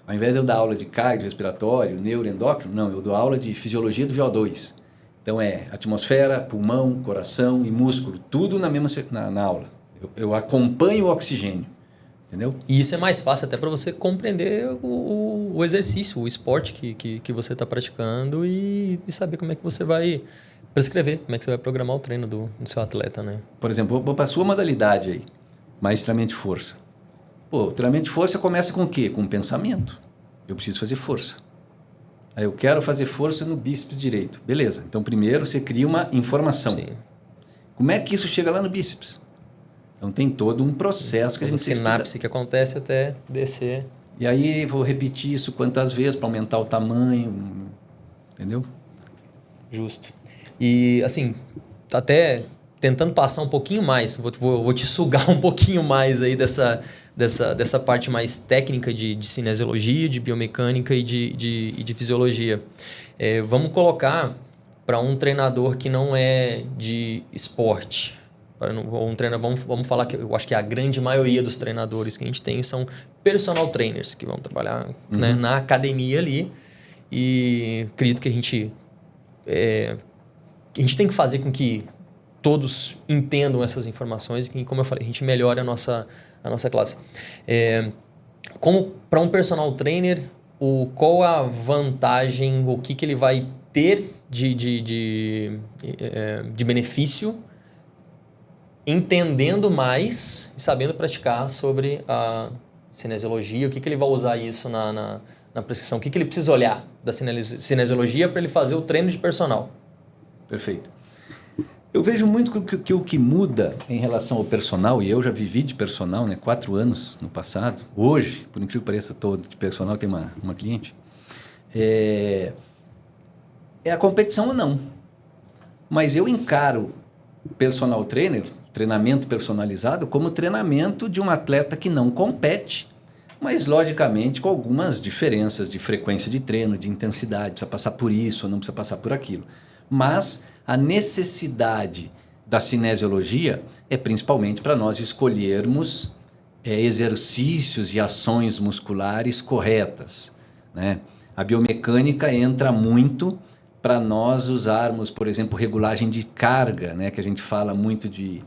Speaker 2: Ao invés de eu dar aula de cardiorrespiratório, neuroendócrino, não, eu dou aula de fisiologia do VO2. Então é atmosfera, pulmão, coração e músculo, tudo na mesma na aula. Eu acompanho o oxigênio. Entendeu?
Speaker 1: E isso é mais fácil até para você compreender o exercício, o esporte que você está praticando e saber como é que você vai prescrever, como é que você vai programar o treino do seu atleta, né?
Speaker 2: Por exemplo, vou para a sua modalidade aí, mais treinamento de força. O treinamento de força começa com o quê? Com pensamento. Eu preciso fazer força. Aí eu quero fazer força no bíceps direito. Beleza. Então, primeiro você cria uma informação. Sim. Como é que isso chega lá no bíceps? Então, tem todo um processo que a gente
Speaker 1: sinapse
Speaker 2: estuda.
Speaker 1: Que acontece até descer.
Speaker 2: E aí, vou repetir isso quantas vezes para aumentar o tamanho. Entendeu?
Speaker 1: Justo. E, assim, até tentando passar um pouquinho mais, vou te sugar um pouquinho mais aí dessa parte mais técnica de cinesiologia, de biomecânica e de fisiologia. Vamos colocar para um treinador que não é de esporte. Vamos falar que eu acho que a grande maioria dos treinadores que a gente tem são personal trainers, que vão trabalhar né, na academia ali. E acredito que a gente tem que fazer com que todos entendam essas informações e que, como eu falei, a gente melhore a nossa classe. Como para um personal trainer, qual a vantagem, o que ele vai ter de benefício entendendo mais e sabendo praticar sobre a cinesiologia, o que ele vai usar isso na prescrição, o que ele precisa olhar da cinesiologia para ele fazer o treino de personal.
Speaker 2: Perfeito. Eu vejo muito que o que muda em relação ao personal, e eu já vivi de personal, né, 4 anos no passado, hoje, por incrível que pareça, todo de personal tem uma cliente, é a competição ou não. Mas eu encaro personal trainer, treinamento personalizado, como treinamento de um atleta que não compete, mas logicamente com algumas diferenças de frequência de treino, de intensidade, precisa passar por isso ou não precisa passar por aquilo. Mas a necessidade da cinesiologia é principalmente para nós escolhermos exercícios e ações musculares corretas, né? A biomecânica entra muito para nós usarmos, por exemplo, regulagem de carga, né? Que a gente fala muito de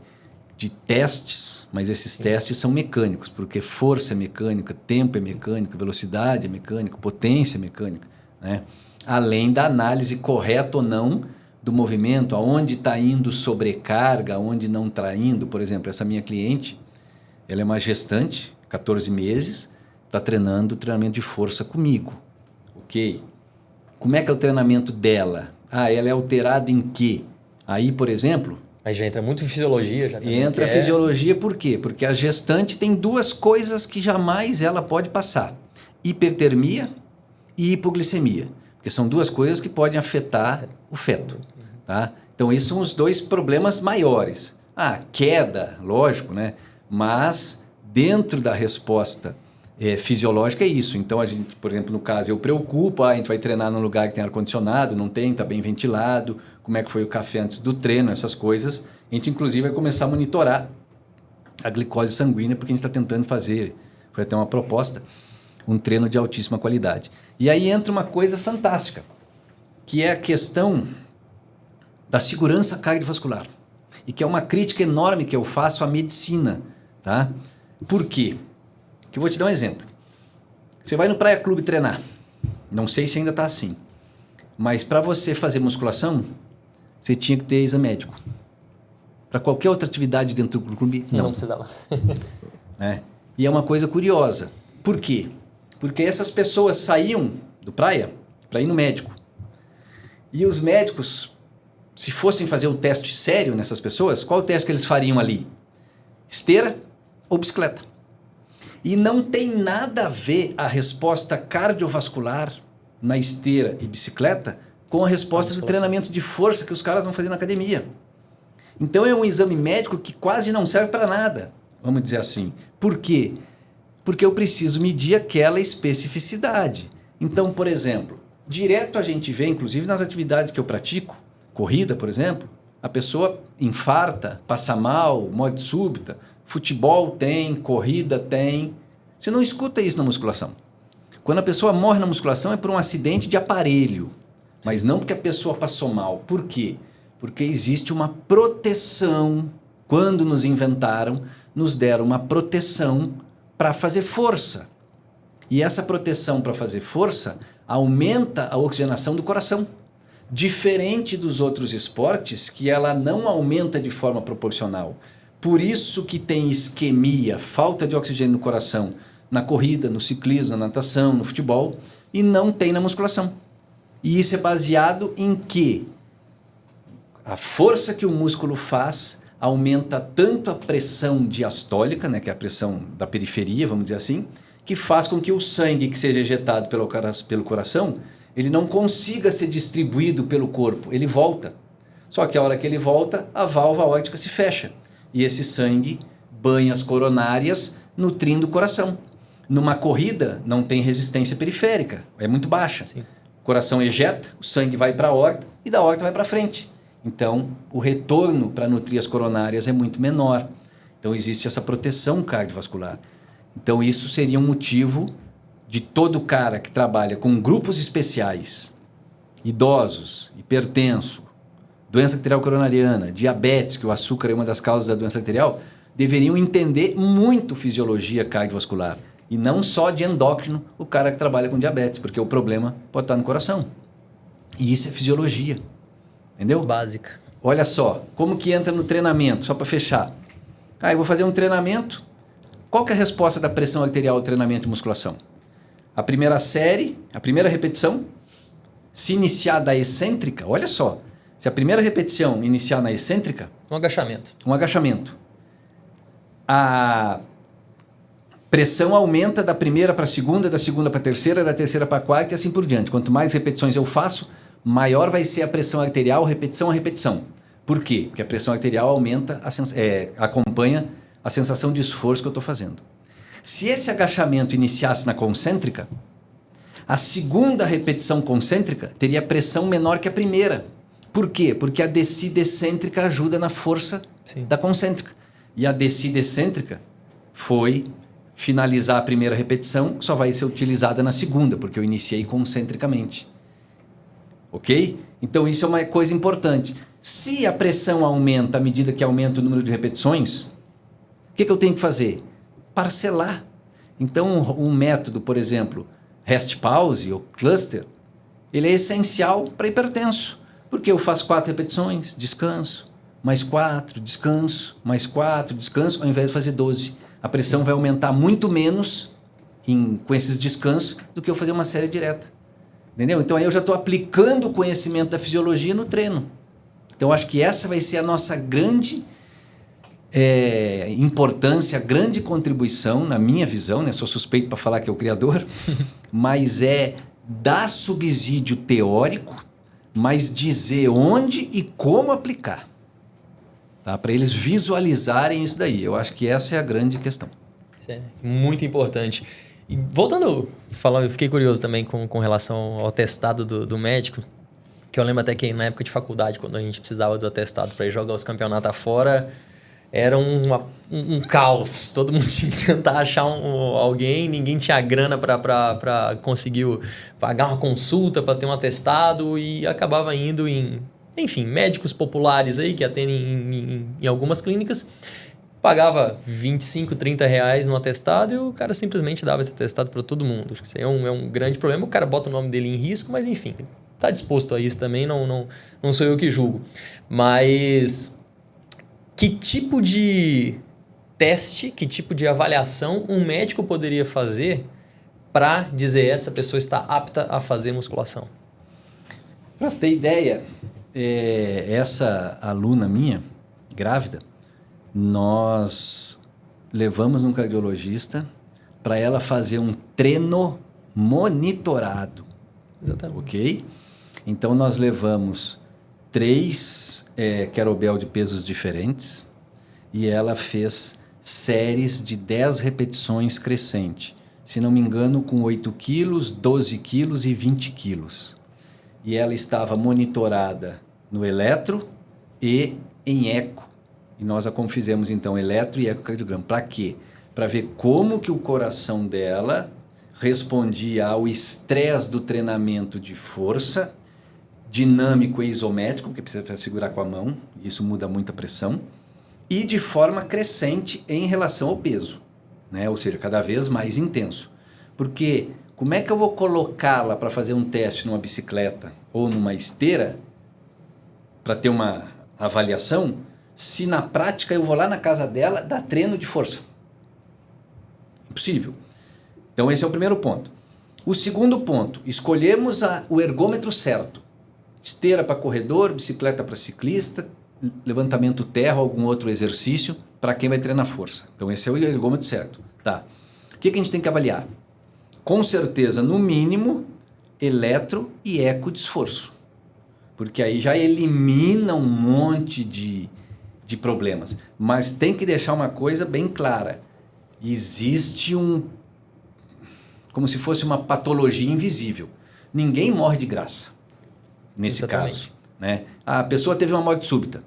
Speaker 2: testes, mas esses testes são mecânicos, porque força é mecânica, tempo é mecânico, velocidade é mecânico, potência é mecânica, né? Além da análise correta ou não do movimento, aonde está indo sobrecarga, aonde não está indo. Por exemplo, essa minha cliente, ela é uma gestante, 14 meses, está treinando treinamento de força comigo. Ok? Como é que é o treinamento dela? Ela é alterado em quê? Aí, por exemplo...
Speaker 1: Aí já entra muito em fisiologia. Já
Speaker 2: entra fisiologia por quê? Porque a gestante tem 2 coisas que jamais ela pode passar. Hipertermia e hipoglicemia. Porque são 2 coisas que podem afetar o feto. Tá? Então, esses são os 2 problemas maiores. Queda, lógico, né? Mas dentro da resposta fisiológica é isso. Então, a gente, por exemplo, no caso, eu preocupo, a gente vai treinar num lugar que tem ar-condicionado, não tem, está bem ventilado, como é que foi o café antes do treino, essas coisas. A gente, inclusive, vai começar a monitorar a glicose sanguínea, porque a gente está tentando fazer, foi até uma proposta, um treino de altíssima qualidade. E aí entra uma coisa fantástica, que é a questão da segurança cardiovascular. E que é uma crítica enorme que eu faço à medicina. Tá? Por quê? Que eu vou te dar um exemplo. Você vai no Praia Clube treinar. Não sei se ainda está assim. Mas para você fazer musculação, você tinha que ter exame médico. Para qualquer outra atividade dentro do clube, não.
Speaker 1: Não precisava.
Speaker 2: E é uma coisa curiosa. Por quê? Porque essas pessoas saíam do praia para ir no médico. E os médicos, se fossem fazer o teste sério nessas pessoas, qual o teste que eles fariam ali? Esteira ou bicicleta? E não tem nada a ver a resposta cardiovascular na esteira e bicicleta com a resposta do treinamento de força que os caras vão fazer na academia. Então é um exame médico que quase não serve para nada, vamos dizer assim. Por quê? Porque eu preciso medir aquela especificidade. Então, por exemplo, direto a gente vê, inclusive nas atividades que eu pratico, corrida, por exemplo, a pessoa infarta, passa mal, morte súbita. Futebol tem, corrida tem. Você não escuta isso na musculação. Quando a pessoa morre na musculação é por um acidente de aparelho, mas não porque a pessoa passou mal. Por quê? Porque existe uma proteção. Quando nos inventaram, nos deram uma proteção para fazer força. E essa proteção para fazer força aumenta a oxigenação do coração. Diferente dos outros esportes, que ela não aumenta de forma proporcional. Por isso que tem isquemia, falta de oxigênio no coração, na corrida, no ciclismo, na natação, no futebol, e não tem na musculação. E isso é baseado em que a força que o músculo faz aumenta tanto a pressão diastólica, né, que é a pressão da periferia, vamos dizer assim, que faz com que o sangue que seja ejetado pelo coração, ele não consiga ser distribuído pelo corpo, ele volta. Só que a hora que ele volta, a válvula aórtica se fecha. E esse sangue banha as coronárias, nutrindo o coração. Numa corrida, não tem resistência periférica, é muito baixa. Sim. O coração ejeta, o sangue vai para a aorta e da aorta vai para frente. Então, o retorno para nutrir as coronárias é muito menor. Então, existe essa proteção cardiovascular. Então, isso seria um motivo de todo cara que trabalha com grupos especiais, idosos, hipertenso, doença arterial coronariana, diabetes, que o açúcar é uma das causas da doença arterial, deveriam entender muito fisiologia cardiovascular. E não só de endócrino o cara que trabalha com diabetes, porque o problema pode estar no coração. E isso é fisiologia. Entendeu?
Speaker 1: Básica.
Speaker 2: Olha só, como que entra no treinamento, só para fechar. Eu vou fazer um treinamento. Qual que é a resposta da pressão arterial ao treinamento de musculação? A primeira série, a primeira repetição, se iniciar da excêntrica, olha só, se a primeira repetição iniciar na excêntrica...
Speaker 1: Um agachamento.
Speaker 2: Um agachamento. A pressão aumenta da primeira para a segunda, da segunda para a terceira, da terceira para a quarta e assim por diante. Quanto mais repetições eu faço, maior vai ser a pressão arterial, repetição a repetição. Por quê? Porque a pressão arterial aumenta, acompanha a sensação de esforço que eu estou fazendo. Se esse agachamento iniciasse na concêntrica, a segunda repetição concêntrica teria pressão menor que a primeira. Por quê? Porque a descida excêntrica ajuda na força da concêntrica. E a descida excêntrica foi finalizar a primeira repetição, que só vai ser utilizada na segunda, porque eu iniciei concentricamente. Ok? Então isso é uma coisa importante. Se a pressão aumenta à medida que aumenta o número de repetições, o que eu tenho que fazer? Parcelar. Então um método, por exemplo, rest pause ou cluster, ele é essencial para hipertenso, porque eu faço 4 repetições, descanso, mais 4, descanso, mais 4, descanso, ao invés de fazer 12. A pressão vai aumentar muito menos com esses descansos do que eu fazer uma série direta. Entendeu? Então aí eu já estou aplicando o conhecimento da fisiologia no treino. Então acho que essa vai ser a nossa grande importância, grande contribuição, na minha visão, né? Sou suspeito para falar que é o criador, mas é dar subsídio teórico, mas dizer onde e como aplicar. Tá? Para eles visualizarem isso daí. Eu acho que essa é a grande questão.
Speaker 1: Isso é muito importante. E voltando, eu fiquei curioso também com relação ao atestado do médico, que eu lembro até que na época de faculdade, quando a gente precisava do atestado para ir jogar os campeonatos afora, era um caos. Todo mundo tinha que tentar achar alguém, ninguém tinha grana para conseguir pagar uma consulta para ter um atestado e acabava indo enfim, médicos populares aí que atendem em algumas clínicas, pagava 25, 30 reais no atestado e o cara simplesmente dava esse atestado para todo mundo. Acho que isso aí é um grande problema. O cara bota o nome dele em risco, mas enfim, está disposto a isso também, não sou eu que julgo. Mas que tipo de teste, que tipo de avaliação um médico poderia fazer para dizer essa pessoa está apta a fazer musculação?
Speaker 2: Para você ter ideia, essa aluna minha, grávida, nós levamos num cardiologista para ela fazer um treino monitorado.
Speaker 1: Exatamente.
Speaker 2: Ok? Então nós levamos 3 kettlebell de pesos diferentes e ela fez séries de 10 repetições crescente. Se não me engano, com 8 quilos, 12 quilos e 20 quilos. E ela estava monitorada no eletro e em eco. E nós a fizemos então eletro e ecocardiograma. Para quê? Para ver como que o coração dela respondia ao estresse do treinamento de força, dinâmico e isométrico, porque precisa segurar com a mão, isso muda muito a pressão, e de forma crescente em relação ao peso, né? Ou seja, cada vez mais intenso. Porque como é que eu vou colocá-la para fazer um teste numa bicicleta ou numa esteira para ter uma avaliação, se na prática eu vou lá na casa dela dar treino de força? Impossível. Então esse é o primeiro ponto. O segundo ponto, escolhemos o ergômetro certo. Esteira para corredor, bicicleta para ciclista, levantamento terra, algum outro exercício para quem vai treinar força. Então esse é o ergômetro certo. Tá. O que a gente tem que avaliar? Com certeza, no mínimo, eletro e eco de esforço. Porque aí já elimina um monte de problemas. Mas tem que deixar uma coisa bem clara. Existe como se fosse uma patologia invisível. Ninguém morre de graça, nesse caso. Né? A pessoa teve uma morte súbita.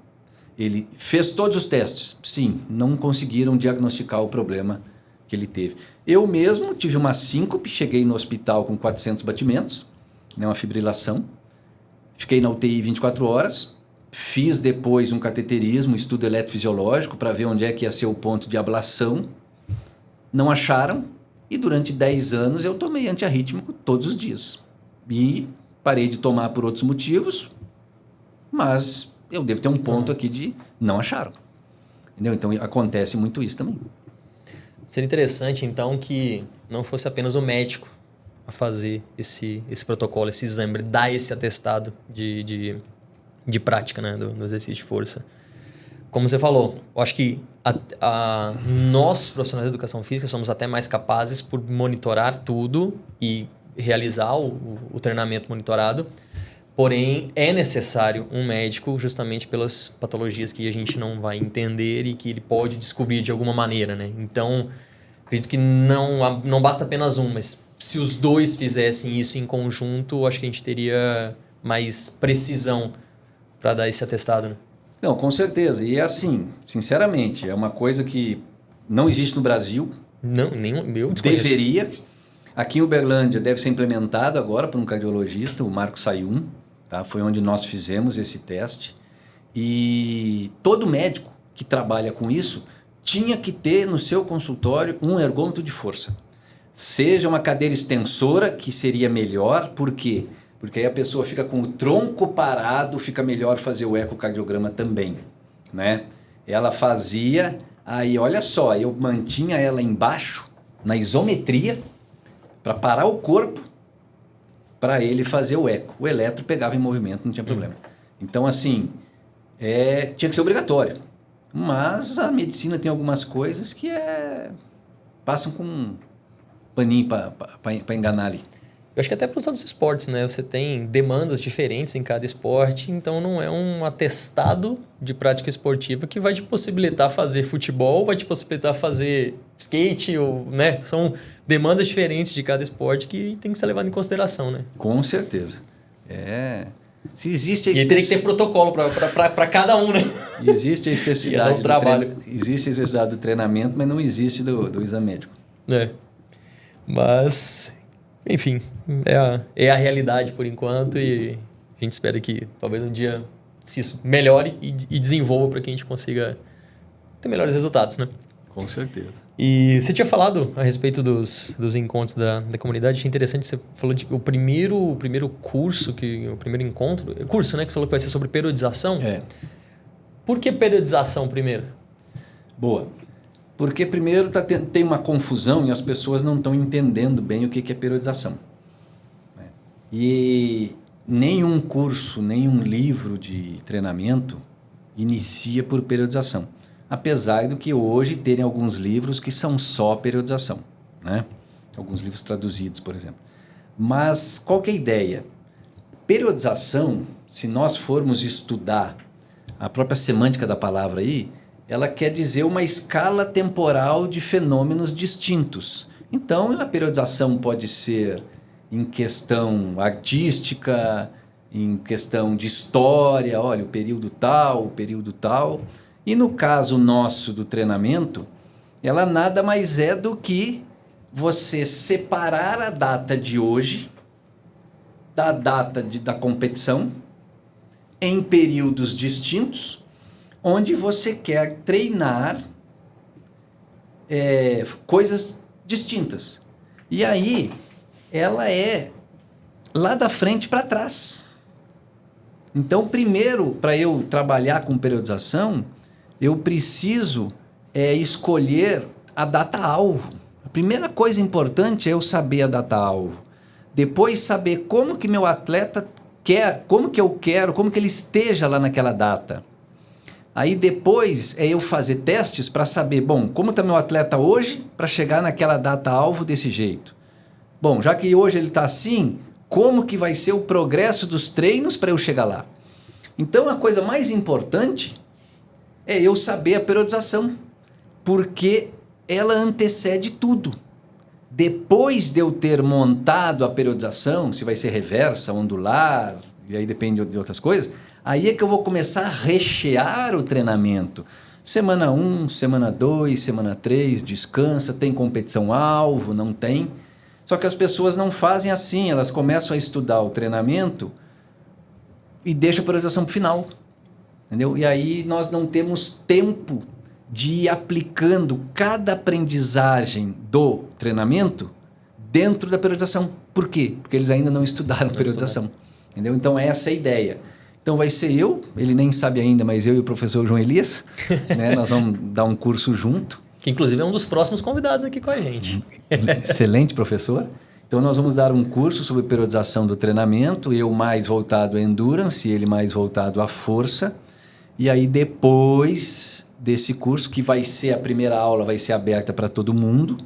Speaker 2: Ele fez todos os testes. Sim, não conseguiram diagnosticar o problema que ele teve. Eu mesmo tive uma síncope, cheguei no hospital com 400 batimentos, né, uma fibrilação. Fiquei na UTI 24 horas. Fiz depois um cateterismo, um estudo eletrofisiológico para ver onde é que ia ser o ponto de ablação. Não acharam. E durante 10 anos eu tomei antiarrítmico todos os dias. E parei de tomar por outros motivos, mas eu devo ter um ponto aqui de não acharam. Entendeu? Então acontece muito isso também.
Speaker 1: Seria interessante, então, que não fosse apenas o médico a fazer esse protocolo, esse exame, dar esse atestado de prática, né, do exercício de força. Como você falou, eu acho que nós, profissionais de educação física, somos até mais capazes por monitorar tudo e realizar o treinamento monitorado. Porém, é necessário um médico justamente pelas patologias que a gente não vai entender e que ele pode descobrir de alguma maneira, né? Então, acredito que não basta apenas um, mas se os dois fizessem isso em conjunto, acho que a gente teria mais precisão para dar esse atestado, né?
Speaker 2: Não, com certeza. E é assim, sinceramente, é uma coisa que não existe no Brasil.
Speaker 1: Não, nenhum, eu desconheço.
Speaker 2: Deveria. Aqui em Uberlândia deve ser implementado agora por um cardiologista, o Marco Sayum. Tá? Foi onde nós fizemos esse teste. E todo médico que trabalha com isso tinha que ter no seu consultório um ergômetro de força. Seja uma cadeira extensora, que seria melhor. Por quê? Porque aí a pessoa fica com o tronco parado, fica melhor fazer o ecocardiograma também. Né? Ela fazia, aí olha só, eu mantinha ela embaixo, na isometria, para parar o corpo, para ele fazer o eco. O eletro pegava em movimento, não tinha problema. Então, assim, tinha que ser obrigatório. Mas a medicina tem algumas coisas que passam com um paninho para enganar ali.
Speaker 1: Eu acho que até para os outros esportes, né? Você tem demandas diferentes em cada esporte, então não é um atestado de prática esportiva que vai te possibilitar fazer futebol, vai te possibilitar fazer skate, ou, né? São demandas diferentes de cada esporte que tem que ser levado em consideração, né?
Speaker 2: Com certeza. Se existe
Speaker 1: e teria que ter protocolo para cada um, né?
Speaker 2: Existe a especificidade
Speaker 1: do trabalho.
Speaker 2: Existe a especificidade do treinamento, mas não existe do exame médico.
Speaker 1: Mas, enfim, é a realidade por enquanto e a gente espera que talvez um dia se isso melhore e desenvolva para que a gente consiga ter melhores resultados, né?
Speaker 2: Com certeza.
Speaker 1: E você tinha falado a respeito dos encontros da comunidade. Achei interessante, você falou de o primeiro curso, o primeiro encontro... Curso, né? Que você falou que vai ser sobre periodização. Por que periodização primeiro?
Speaker 2: Boa. Porque primeiro tem uma confusão e as pessoas não estão entendendo bem o que é periodização. E nenhum curso, nenhum livro de treinamento inicia por periodização. Apesar do que hoje terem alguns livros que são só periodização, né? Alguns livros traduzidos, por exemplo. Mas qual que é a ideia? Periodização, se nós formos estudar a própria semântica da palavra aí, ela quer dizer uma escala temporal de fenômenos distintos. Então, a periodização pode ser em questão artística, em questão de história, olha, o período tal, o período tal. E no caso nosso do treinamento, ela nada mais é do que você separar a data de hoje da data da competição em períodos distintos, onde você quer treinar coisas distintas. E aí, ela é lá da frente para trás. Então, primeiro, para eu trabalhar com periodização, eu preciso escolher a data-alvo. A primeira coisa importante é eu saber a data-alvo. Depois, saber como que meu atleta quer, como que eu quero, como que ele esteja lá naquela data. Aí depois eu fazer testes para saber, bom, como está meu atleta hoje para chegar naquela data-alvo desse jeito. Bom, já que hoje ele está assim, como que vai ser o progresso dos treinos para eu chegar lá? Então, a coisa mais importante é eu saber a periodização, porque ela antecede tudo. Depois de eu ter montado a periodização, se vai ser reversa, ondular, e aí depende de outras coisas, aí é que eu vou começar a rechear o treinamento. Semana 1, semana 2, semana 3, descansa, tem competição-alvo, não tem. Só que as pessoas não fazem assim, elas começam a estudar o treinamento e deixam a periodização para o final. Entendeu? E aí nós não temos tempo de ir aplicando cada aprendizagem do treinamento dentro da periodização. Por quê? Porque eles ainda não estudaram periodização. Entendeu? Então, essa é a ideia. Então, vai ser ele nem sabe ainda, mas eu e o professor João Elias, né? Nós vamos dar um curso junto.
Speaker 1: Que, inclusive, é um dos próximos convidados aqui com a gente.
Speaker 2: Excelente professor. Então, nós vamos dar um curso sobre periodização do treinamento, eu mais voltado à endurance e ele mais voltado à força. E aí, depois desse curso, que vai ser a primeira aula, vai ser aberta para todo mundo,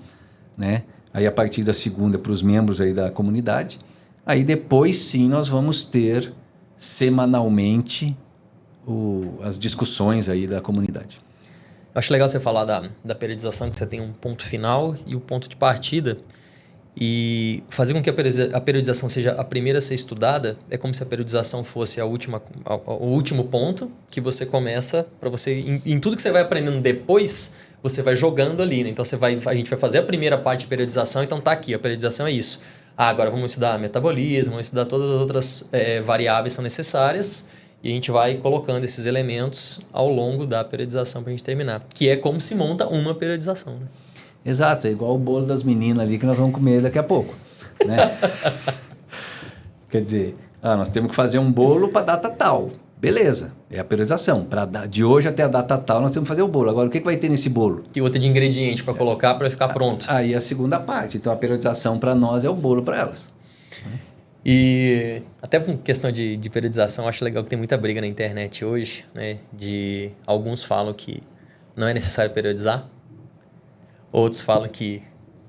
Speaker 2: né? Aí, a partir da segunda, para os membros aí da comunidade. Aí, depois, sim, nós vamos ter semanalmente as discussões aí da comunidade.
Speaker 1: Eu acho legal você falar da periodização, que você tem um ponto final e o ponto de partida. E fazer com que a periodização seja a primeira a ser estudada é como se a periodização fosse o último ponto que você começa para você... Em tudo que você vai aprendendo depois, você vai jogando ali, né? Então, a gente vai fazer a primeira parte de periodização, então tá aqui, a periodização é isso. Agora vamos estudar metabolismo, vamos estudar todas as outras variáveis que são necessárias e a gente vai colocando esses elementos ao longo da periodização para a gente terminar. Que é como se monta uma periodização, né?
Speaker 2: Exato, é igual o bolo das meninas ali que nós vamos comer daqui a pouco, né? Quer dizer, nós temos que fazer um bolo para data tal. Beleza, é a periodização. De hoje até a data tal nós temos que fazer o bolo. Agora, o que vai ter nesse bolo?
Speaker 1: E outra de ingrediente para colocar para ficar pronto.
Speaker 2: Aí a segunda parte. Então, a periodização para nós é o bolo para elas.
Speaker 1: E até por questão de periodização, acho legal que tem muita briga na internet hoje, né? Alguns falam que não é necessário periodizar. Outros falam que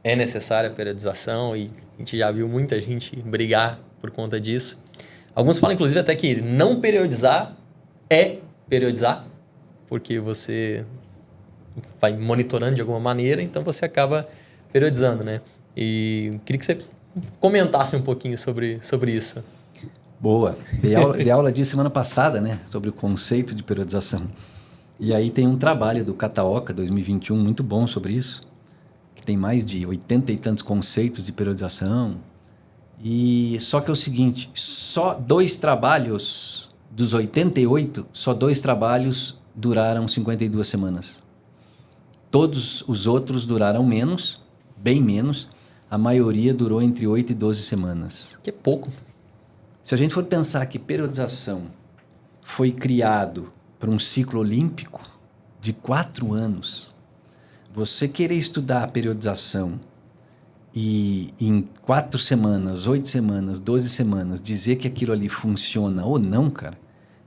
Speaker 1: é necessária a periodização e a gente já viu muita gente brigar por conta disso. Alguns falam, inclusive, até que não periodizar é periodizar, porque você vai monitorando de alguma maneira, então você acaba periodizando, né? E queria que você comentasse um pouquinho sobre isso.
Speaker 2: Boa. Dei aula disso semana passada, né? Sobre o conceito de periodização. E aí tem um trabalho do Kataoka 2021 muito bom sobre isso, que tem mais de 80 e tantos conceitos de periodização. E só que é o seguinte, só 2 trabalhos dos 88, só 2 trabalhos duraram 52 semanas. Todos os outros duraram menos, bem menos. A maioria durou entre 8 e 12 semanas.
Speaker 1: Que é pouco.
Speaker 2: Se a gente for pensar que periodização foi criado para um ciclo olímpico de 4 anos, você querer estudar a periodização e em 4 semanas, 8 semanas, 12 semanas, dizer que aquilo ali funciona ou não, cara,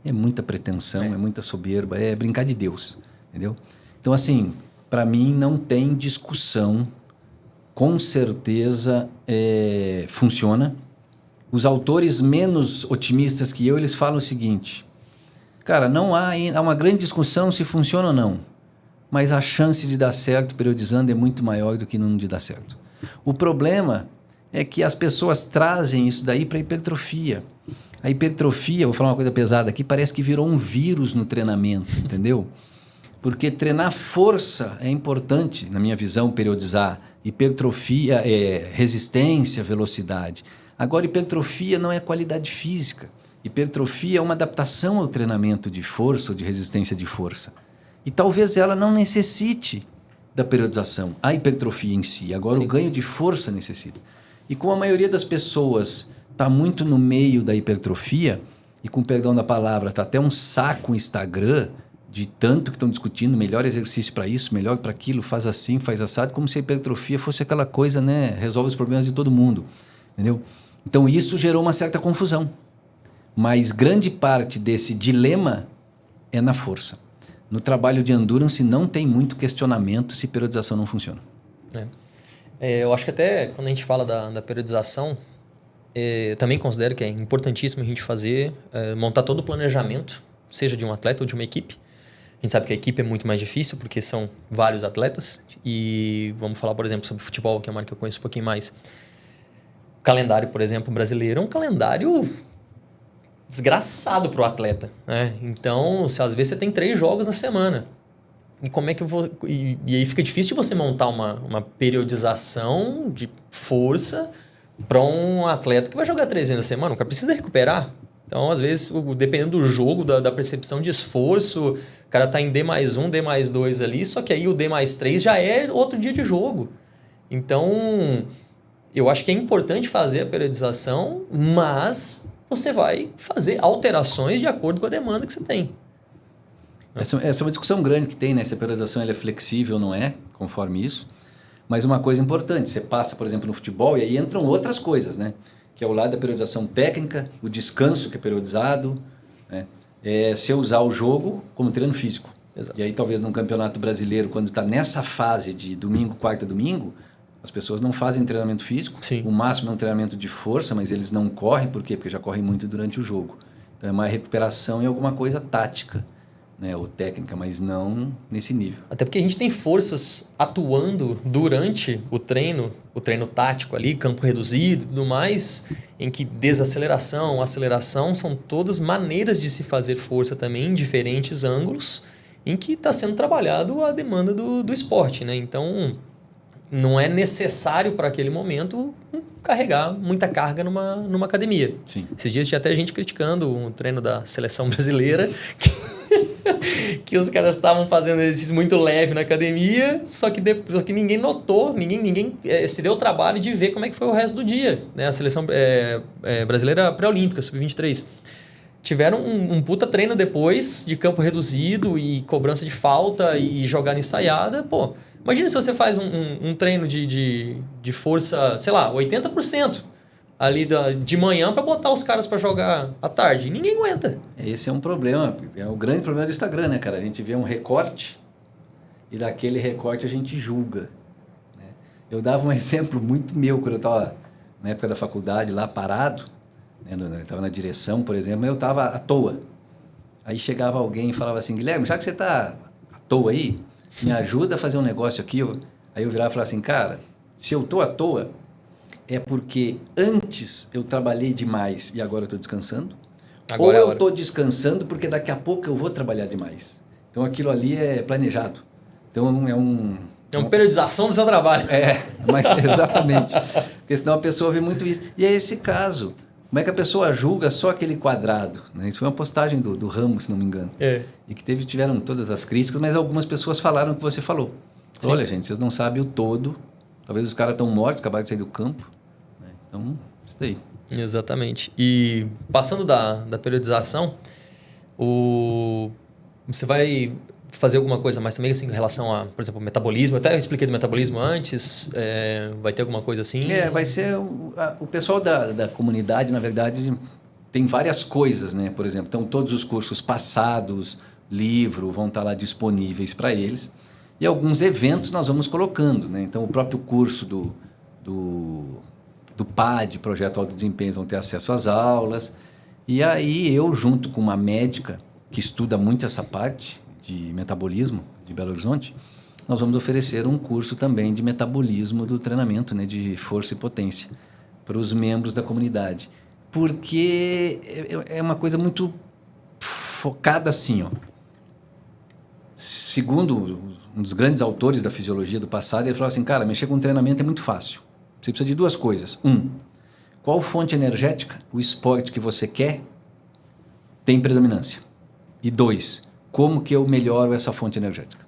Speaker 2: é muita pretensão, é muita soberba, é brincar de Deus, entendeu? Então, assim, para mim não tem discussão, com certeza funciona. Os autores menos otimistas que eu, eles falam o seguinte, cara, não há uma grande discussão se funciona ou não, mas a chance de dar certo periodizando é muito maior do que não de dar certo. O problema é que as pessoas trazem isso daí para a hipertrofia. A hipertrofia, vou falar uma coisa pesada aqui, parece que virou um vírus no treinamento, entendeu? Porque treinar força é importante, na minha visão, periodizar. Hipertrofia é resistência, velocidade. Agora, hipertrofia não é qualidade física. Hipertrofia é uma adaptação ao treinamento de força ou de resistência de força. E talvez ela não necessite da periodização, a hipertrofia em si. Agora, sim, o ganho de força necessita. E como a maioria das pessoas está muito no meio da hipertrofia, e com perdão da palavra, está até um saco o Instagram, de tanto que estão discutindo, melhor exercício para isso, melhor para aquilo, faz assim, faz assado, como se a hipertrofia fosse aquela coisa, né, resolve os problemas de todo mundo, entendeu? Então, isso gerou uma certa confusão. Mas grande parte desse dilema é na força. No trabalho de endurance não tem muito questionamento se periodização não funciona.
Speaker 1: Eu acho que até quando a gente fala da periodização, também considero que é importantíssimo a gente montar todo o planejamento, seja de um atleta ou de uma equipe. A gente sabe que a equipe é muito mais difícil porque são vários atletas. E vamos falar, por exemplo, sobre futebol, que é uma área que eu conheço um pouquinho mais. O calendário, por exemplo, brasileiro é um calendário desgraçado para o atleta, né? Então, às vezes você tem 3 jogos na semana. E como é que eu vou... E aí fica difícil de você montar uma periodização de força para um atleta que vai jogar 3 vezes na semana. O cara precisa recuperar. Então, às vezes, dependendo do jogo, da percepção de esforço, o cara tá em D+1, D+2 ali, só que aí o D+3 já é outro dia de jogo. Então, eu acho que é importante fazer a periodização, mas você vai fazer alterações de acordo com a demanda que você tem.
Speaker 2: Essa é uma discussão grande que tem, né? Se a periodização ela é flexível ou não é, conforme isso. Mas uma coisa importante, você passa, por exemplo, no futebol e aí entram outras coisas, né? Que é o lado da periodização técnica, o descanso que é periodizado, né? Se eu usar o jogo como treino físico.
Speaker 1: Exato.
Speaker 2: E aí talvez num campeonato brasileiro, quando está nessa fase de domingo, quarta, domingo, as pessoas não fazem treinamento físico.
Speaker 1: Sim.
Speaker 2: O máximo é um treinamento de força, mas eles não correm. Por quê? Porque já correm muito durante o jogo. Então é mais recuperação e alguma coisa tática, né? Ou técnica, mas não nesse nível.
Speaker 1: Até porque a gente tem forças atuando durante o treino tático ali, campo reduzido e tudo mais, em que desaceleração, aceleração são todas maneiras de se fazer força também em diferentes ângulos, em que está sendo trabalhado a demanda do esporte, né? Então, não é necessário para aquele momento carregar muita carga numa academia.
Speaker 2: Sim.
Speaker 1: Esses dias tinha até gente criticando o treino da seleção brasileira, que os caras estavam fazendo exercício muito leve na academia, só que ninguém notou, ninguém se deu o trabalho de ver como é que foi o resto do dia, né? A seleção brasileira pré-olímpica, sub-23. Tiveram um puta treino depois, de campo reduzido e cobrança de falta e jogada ensaiada. Pô, imagina se você faz um treino de força, sei lá, 80%. Ali de manhã para botar os caras para jogar à tarde. Ninguém aguenta.
Speaker 2: Esse é um problema, é o grande problema do Instagram, né, cara? A gente vê um recorte e daquele recorte a gente julga, né? Eu dava um exemplo muito meu quando eu estava na época da faculdade lá parado, né? Eu estava na direção, por exemplo, eu estava à toa. Aí chegava alguém e falava assim, Guilherme, já que você está à toa aí, me ajuda a fazer um negócio aqui. Aí eu virava e falava assim, cara, se eu estou à toa, é porque antes eu trabalhei demais e agora eu estou descansando? Ou eu estou descansando porque daqui a pouco eu vou trabalhar demais? Então aquilo ali é planejado. Então é uma
Speaker 1: periodização do seu trabalho.
Speaker 2: Mas exatamente. Porque senão a pessoa vê muito isso. E é esse caso. Como é que a pessoa julga só aquele quadrado? Né? Isso foi uma postagem do Ramos, se não me engano. E que tiveram todas as críticas, mas algumas pessoas falaram o que você falou. Sim. Olha, gente, vocês não sabem o todo. Talvez os caras estão mortos, acabaram de sair do campo. Né? Então, isso daí.
Speaker 1: Exatamente. E passando da periodização, você vai fazer alguma coisa mais também assim, em relação a, por exemplo, metabolismo? Eu até expliquei do metabolismo antes. Vai ter alguma coisa assim?
Speaker 2: Vai ser... O pessoal da comunidade, na verdade, tem várias coisas, né? Por exemplo, então todos os cursos passados, livro, vão estar lá disponíveis para eles. E alguns eventos nós vamos colocando, né? Então, o próprio curso do PAD, Projeto Alto Desempenho, vão ter acesso às aulas. E aí, eu, junto com uma médica que estuda muito essa parte de metabolismo de Belo Horizonte, nós vamos oferecer um curso também de metabolismo do treinamento, né? De força e potência para os membros da comunidade. Porque é uma coisa muito focada assim, ó. Segundo um dos grandes autores da fisiologia do passado, ele falou assim, cara, mexer com treinamento é muito fácil. Você precisa de duas coisas. Qual fonte energética o esporte que você quer tem predominância? E 2, como que eu melhoro essa fonte energética?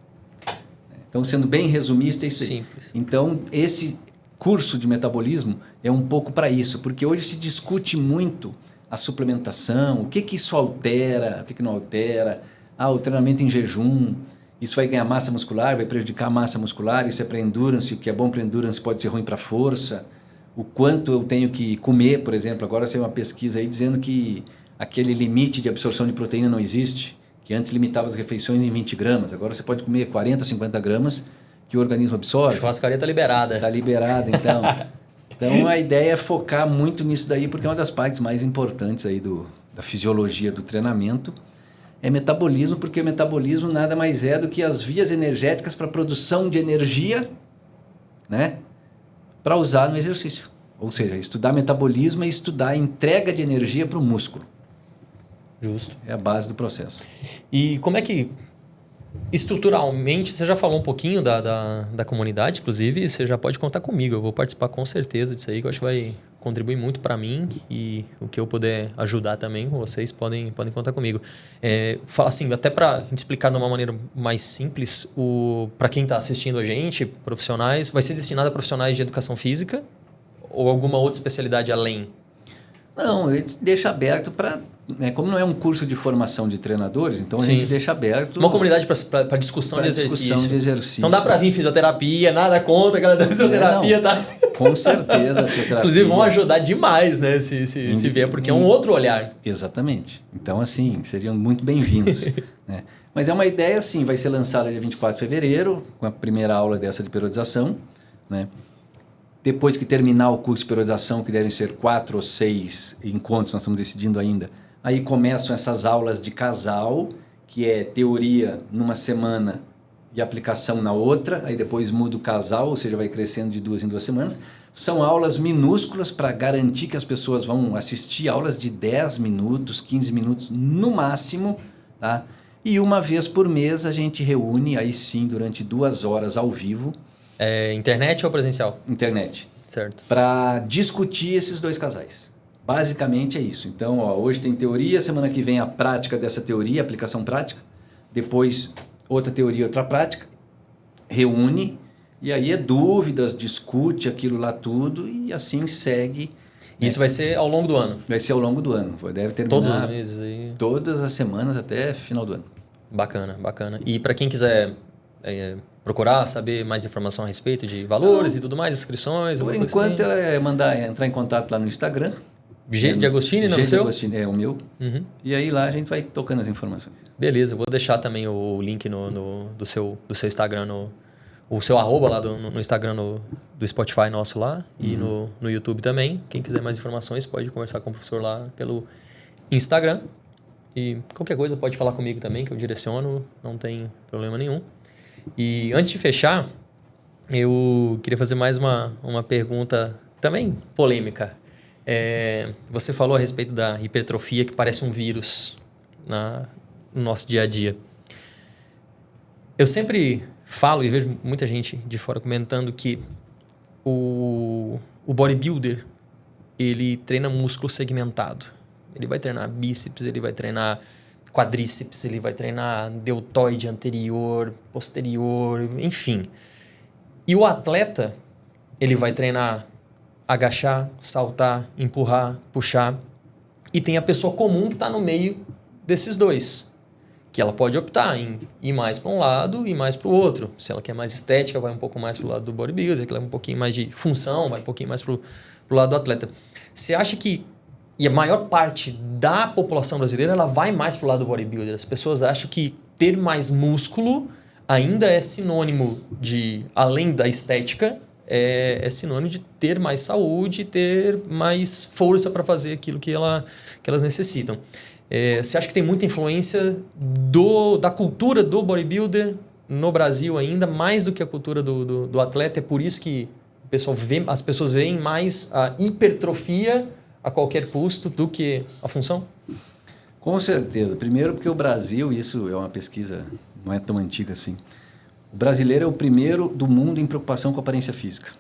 Speaker 2: Então, sendo bem resumista, é isso aí.
Speaker 1: Simples.
Speaker 2: Então, esse curso de metabolismo é um pouco para isso, porque hoje se discute muito a suplementação, o que isso altera, o que não altera, o treinamento em jejum, isso vai ganhar massa muscular, vai prejudicar a massa muscular, isso é para endurance, o que é bom para endurance pode ser ruim para força, o quanto eu tenho que comer, por exemplo, agora saiu uma pesquisa aí dizendo que aquele limite de absorção de proteína não existe, que antes limitava as refeições em 20 gramas, agora você pode comer 40, 50 gramas que o organismo absorve.
Speaker 1: A churrascaria está liberada.
Speaker 2: Está liberada, então. Então a ideia é focar muito nisso daí, porque é uma das partes mais importantes aí da fisiologia do treinamento, é metabolismo, porque o metabolismo nada mais é do que as vias energéticas para produção de energia, né, para usar no exercício. Ou seja, estudar metabolismo é estudar a entrega de energia para o músculo.
Speaker 1: Justo.
Speaker 2: É a base do processo.
Speaker 1: E como é que, estruturalmente, você já falou um pouquinho da comunidade, inclusive, você já pode contar comigo. Eu vou participar com certeza disso aí, que eu acho que vai contribui muito para mim e o que eu puder ajudar também, vocês podem contar comigo. Fala assim, até para explicar de uma maneira mais simples, para quem está assistindo a gente, profissionais, vai ser destinado a profissionais de educação física ou alguma outra especialidade além?
Speaker 2: Não, a gente deixa aberto para... como não é um curso de formação de treinadores, então a
Speaker 1: Sim.
Speaker 2: gente deixa aberto...
Speaker 1: Uma comunidade para discussão de exercício.
Speaker 2: Discussão de exercício.
Speaker 1: Então dá para vir fisioterapia, nada contra aquela da fisioterapia, tá?
Speaker 2: Com certeza, a fisioterapia...
Speaker 1: Inclusive vão ajudar demais, né? Se vier, porque é um outro olhar.
Speaker 2: Exatamente. Então, assim, seriam muito bem-vindos. Né? Mas é uma ideia, assim, vai ser lançada dia 24 de fevereiro, com a primeira aula dessa de periodização, né? Depois que terminar o curso de periodização, que devem ser 4 ou 6 encontros, nós estamos decidindo ainda, aí começam essas aulas de casal, que é teoria numa semana e aplicação na outra, aí depois muda o casal, ou seja, vai crescendo de 2 em 2 semanas. São aulas minúsculas para garantir que as pessoas vão assistir aulas de 10 minutos, 15 minutos no máximo, tá? E uma vez por mês a gente reúne, aí sim, durante 2 horas ao vivo.
Speaker 1: Internet ou presencial?
Speaker 2: Internet.
Speaker 1: Certo.
Speaker 2: Para discutir esses 2 casais. Basicamente é isso. Então, hoje tem teoria, semana que vem a prática dessa teoria, aplicação prática. Depois, outra teoria, outra prática. Reúne, e aí é dúvidas, discute aquilo lá tudo, e assim segue.
Speaker 1: Isso vai ser ao longo do ano?
Speaker 2: Vai ser ao longo do ano. Deve terminar
Speaker 1: todos os meses aí?
Speaker 2: Todas as semanas até final do ano.
Speaker 1: Bacana, bacana. E para quem quiser procurar, saber mais informação a respeito de valores e tudo mais, inscrições?
Speaker 2: Por enquanto é entrar em contato lá no Instagram.
Speaker 1: G de Agostini, não é o seu?
Speaker 2: G de Agostini, é o meu.
Speaker 1: Uhum.
Speaker 2: E aí lá a gente vai tocando as informações.
Speaker 1: Beleza, vou deixar também o link do seu Instagram, o seu arroba lá no Instagram do Spotify nosso lá e no YouTube também. Quem quiser mais informações pode conversar com o professor lá pelo Instagram. E qualquer coisa pode falar comigo também, que eu direciono, não tem problema nenhum. E antes de fechar, eu queria fazer mais uma pergunta também polêmica. Você falou a respeito da hipertrofia, que parece um vírus no nosso dia a dia. Eu sempre falo e vejo muita gente de fora comentando que o bodybuilder, ele treina músculo segmentado. Ele vai treinar bíceps, ele vai treinar quadríceps, ele vai treinar deltoide anterior, posterior, enfim. E o atleta, ele vai treinar agachar, saltar, empurrar, puxar. E tem a pessoa comum que está no meio desses dois, que ela pode optar em ir mais para um lado e mais para o outro. Se ela quer mais estética, vai um pouco mais para o lado do bodybuilder, se ela quer um pouquinho mais de função, vai um pouquinho mais para o lado do atleta. Você acha que e a maior parte da população brasileira ela vai mais para o lado do bodybuilder? As pessoas acham que ter mais músculo ainda é sinônimo de, além da estética, é sinônimo de ter mais saúde, ter mais força para fazer aquilo que elas necessitam. Você acha que tem muita influência da cultura do bodybuilder no Brasil ainda, mais do que a cultura do atleta? É por isso que as pessoas veem mais a hipertrofia a qualquer custo do que a função?
Speaker 2: Com certeza. Primeiro porque o Brasil, isso é uma pesquisa, não é tão antiga assim, o brasileiro é o primeiro do mundo em preocupação com a aparência física.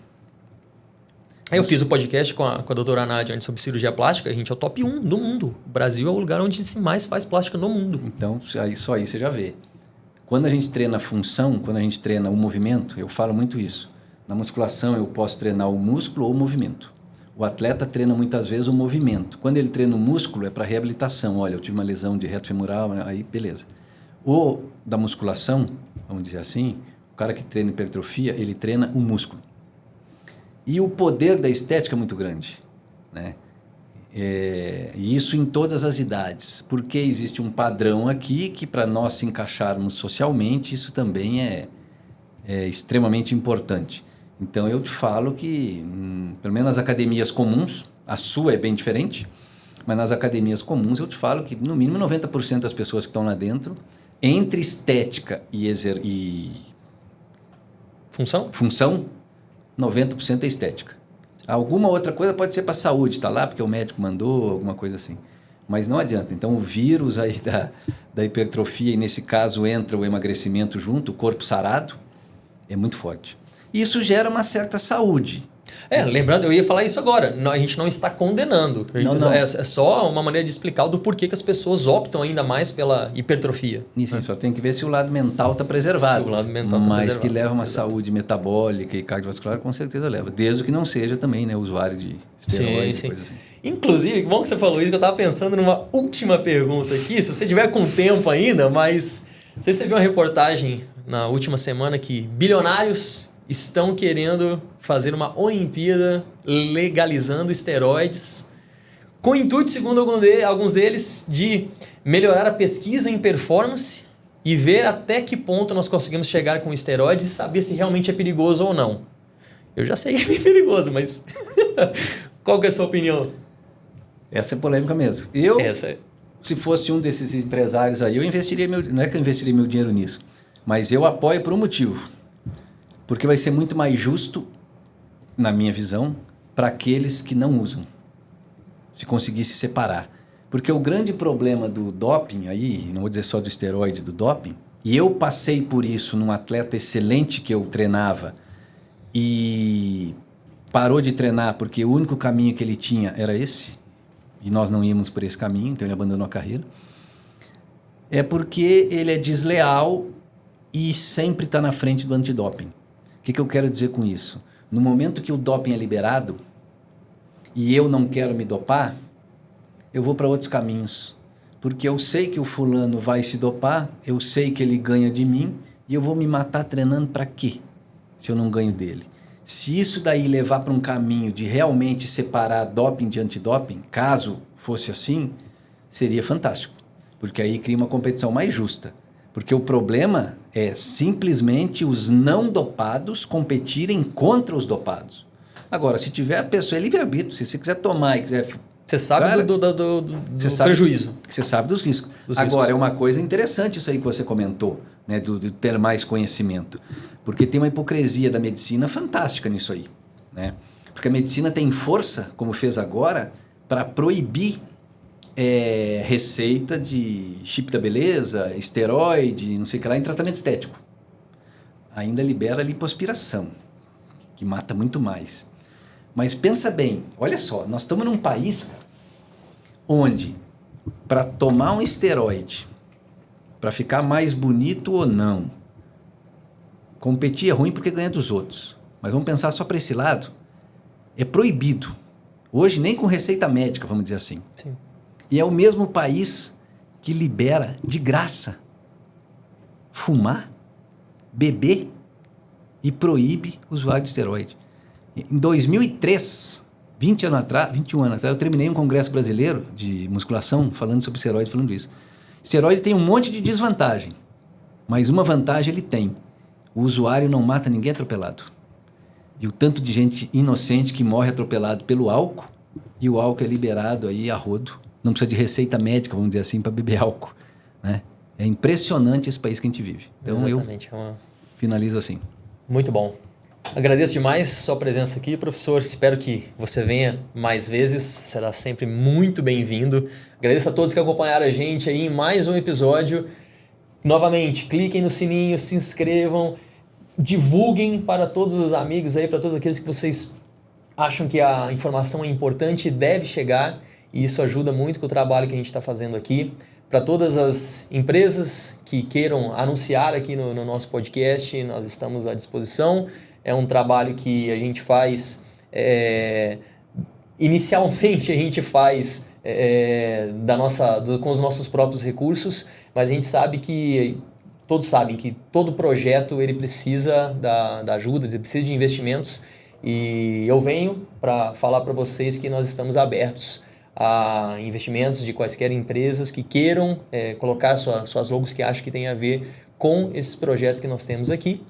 Speaker 1: Eu fiz o podcast com a doutora Nádia antes sobre cirurgia plástica, a gente é o top 1 do mundo. O Brasil é o lugar onde se mais faz plástica no mundo.
Speaker 2: Então, só aí você já vê. Quando a gente treina a função, quando a gente treina o movimento, eu falo muito isso. Na musculação eu posso treinar o músculo ou o movimento. O atleta treina muitas vezes o movimento. Quando ele treina o músculo é para reabilitação. Olha, eu tive uma lesão de reto femoral, aí beleza. O da musculação, vamos dizer assim, o cara que treina hipertrofia, ele treina o músculo. E o poder da estética é muito grande, né? E isso em todas as idades. Porque existe um padrão aqui que para nós se encaixarmos socialmente, isso também é extremamente importante. Então eu te falo que, pelo menos nas academias comuns, a sua é bem diferente, mas nas academias comuns eu te falo que no mínimo 90% das pessoas que estão lá dentro, entre estética e função, 90% é estética. Alguma outra coisa pode ser para a saúde, tá lá porque o médico mandou, alguma coisa assim. Mas não adianta. Então o vírus aí da hipertrofia, e nesse caso entra o emagrecimento junto, o corpo sarado, é muito forte. Isso gera uma certa saúde.
Speaker 1: Lembrando, eu ia falar isso agora. A gente não está condenando.
Speaker 2: Não.
Speaker 1: É só uma maneira de explicar do porquê que as pessoas optam ainda mais pela hipertrofia.
Speaker 2: Isso, só tem que ver se o lado mental está preservado.
Speaker 1: Se o lado mental tá
Speaker 2: mas
Speaker 1: preservado,
Speaker 2: que leva uma
Speaker 1: exato.
Speaker 2: saúde metabólica e cardiovascular, com certeza leva. Desde que não seja também, né, usuário de esteroide,
Speaker 1: Sim.
Speaker 2: coisa assim.
Speaker 1: Inclusive, bom que você falou isso, que eu estava pensando numa última pergunta aqui, se você tiver com tempo ainda, mas não sei se você viu uma reportagem na última semana que bilionários estão querendo fazer uma Olimpíada legalizando esteroides, com o intuito, segundo alguns deles, de melhorar a pesquisa em performance e ver até que ponto nós conseguimos chegar com esteroides e saber se realmente é perigoso ou não. Eu já sei que é bem perigoso, mas qual que é a sua opinião?
Speaker 2: Essa é polêmica mesmo. Se fosse um desses empresários aí, eu investiria não é que eu investiria meu dinheiro nisso, mas eu apoio por um motivo. Porque vai ser muito mais justo, na minha visão, para aqueles que não usam. Se conseguisse separar. Porque o grande problema do doping aí, não vou dizer só do esteroide, do doping, e eu passei por isso num atleta excelente que eu treinava e parou de treinar porque o único caminho que ele tinha era esse, e nós não íamos por esse caminho, então ele abandonou a carreira. É porque ele é desleal e sempre está na frente do antidoping. O que eu quero dizer com isso? No momento que o doping é liberado e eu não quero me dopar, eu vou para outros caminhos. Porque eu sei que o fulano vai se dopar, eu sei que ele ganha de mim e eu vou me matar treinando para quê? Se eu não ganho dele. Se isso daí levar para um caminho de realmente separar doping de antidoping, caso fosse assim, seria fantástico. Porque aí cria uma competição mais justa. Porque o problema é simplesmente os não dopados competirem contra os dopados. Agora, se tiver a pessoa, é livre-arbítrio. Se você quiser tomar e quiser...
Speaker 1: Você sabe do prejuízo.
Speaker 2: Você sabe dos riscos. Agora, é uma coisa interessante isso aí que você comentou, né, de ter mais conhecimento. Porque tem uma hipocrisia da medicina fantástica nisso aí. Né? Porque a medicina tem força, como fez agora, para proibir receita de chip da beleza, esteroide, não sei o que lá, em tratamento estético. Ainda libera a lipoaspiração, que mata muito mais. Mas pensa bem, olha só, nós estamos num país onde, para tomar um esteroide, para ficar mais bonito ou não, competir é ruim porque ganha dos outros. Mas vamos pensar só para esse lado, é proibido. Hoje nem com receita médica, vamos dizer assim.
Speaker 1: Sim.
Speaker 2: E é o mesmo país que libera de graça fumar, beber e proíbe o usuário de esteroide. Em 2003, 21 anos atrás, eu terminei um congresso brasileiro de musculação falando sobre esteroide, falando isso. Esteroide tem um monte de desvantagem, mas uma vantagem ele tem. O usuário não mata ninguém atropelado. E o tanto de gente inocente que morre atropelado pelo álcool, e o álcool é liberado aí a rodo. Não precisa de receita médica, vamos dizer assim, para beber álcool. Né? É impressionante esse país que a gente vive. Então
Speaker 1: Exatamente.
Speaker 2: eu finalizo assim.
Speaker 1: Muito bom. Agradeço demais sua presença aqui, professor. Espero que você venha mais vezes. Será sempre muito bem-vindo. Agradeço a todos que acompanharam a gente aí em mais um episódio. Novamente, cliquem no sininho, se inscrevam, divulguem para todos os amigos aí, para todos aqueles que vocês acham que a informação é importante e deve chegar. E isso ajuda muito com o trabalho que a gente está fazendo aqui. Para todas as empresas que queiram anunciar aqui no nosso podcast, nós estamos à disposição. É um trabalho que a gente faz, inicialmente a gente faz com os nossos próprios recursos, mas a gente sabe que, todos sabem que todo projeto ele precisa da ajuda, ele precisa de investimentos, e eu venho para falar para vocês que nós estamos abertos a investimentos de quaisquer empresas que queiram colocar suas logos que acham que tem a ver com esses projetos que nós temos aqui.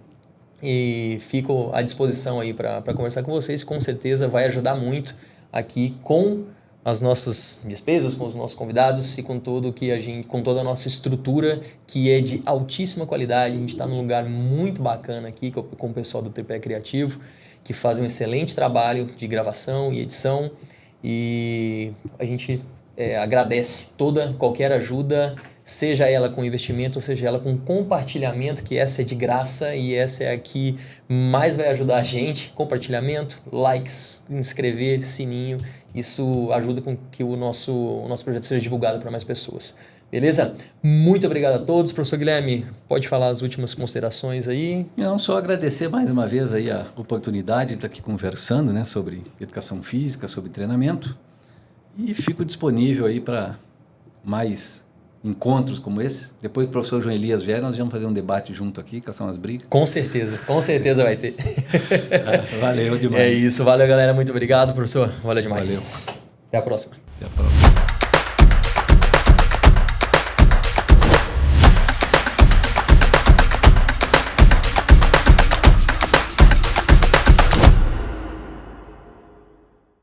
Speaker 1: E fico à disposição aí para conversar com vocês. Com certeza vai ajudar muito aqui com as nossas despesas, com os nossos convidados e com tudo que com toda a nossa estrutura, que é de altíssima qualidade. A gente está num lugar muito bacana aqui com o pessoal do Tripé Criativo, que faz um excelente trabalho de gravação e edição, e a gente agradece qualquer ajuda seja ela com investimento, ou seja ela com compartilhamento, que essa é de graça e essa é a que mais vai ajudar a gente. Compartilhamento, likes, inscrever, sininho, isso ajuda com que o nosso projeto seja divulgado para mais pessoas. Beleza? Muito obrigado a todos. Professor Guilherme, pode falar as últimas considerações aí?
Speaker 2: Não, só agradecer mais uma vez aí a oportunidade de estar aqui conversando, né, sobre educação física, sobre treinamento. E fico disponível aí para mais encontros como esse. Depois que o professor João Elias vier, nós vamos fazer um debate junto aqui, caçar umas brigas.
Speaker 1: Com certeza vai ter.
Speaker 2: Valeu demais.
Speaker 1: É isso, valeu galera, muito obrigado, professor. Valeu demais.
Speaker 2: Valeu.
Speaker 1: Até a próxima.
Speaker 2: Até a próxima.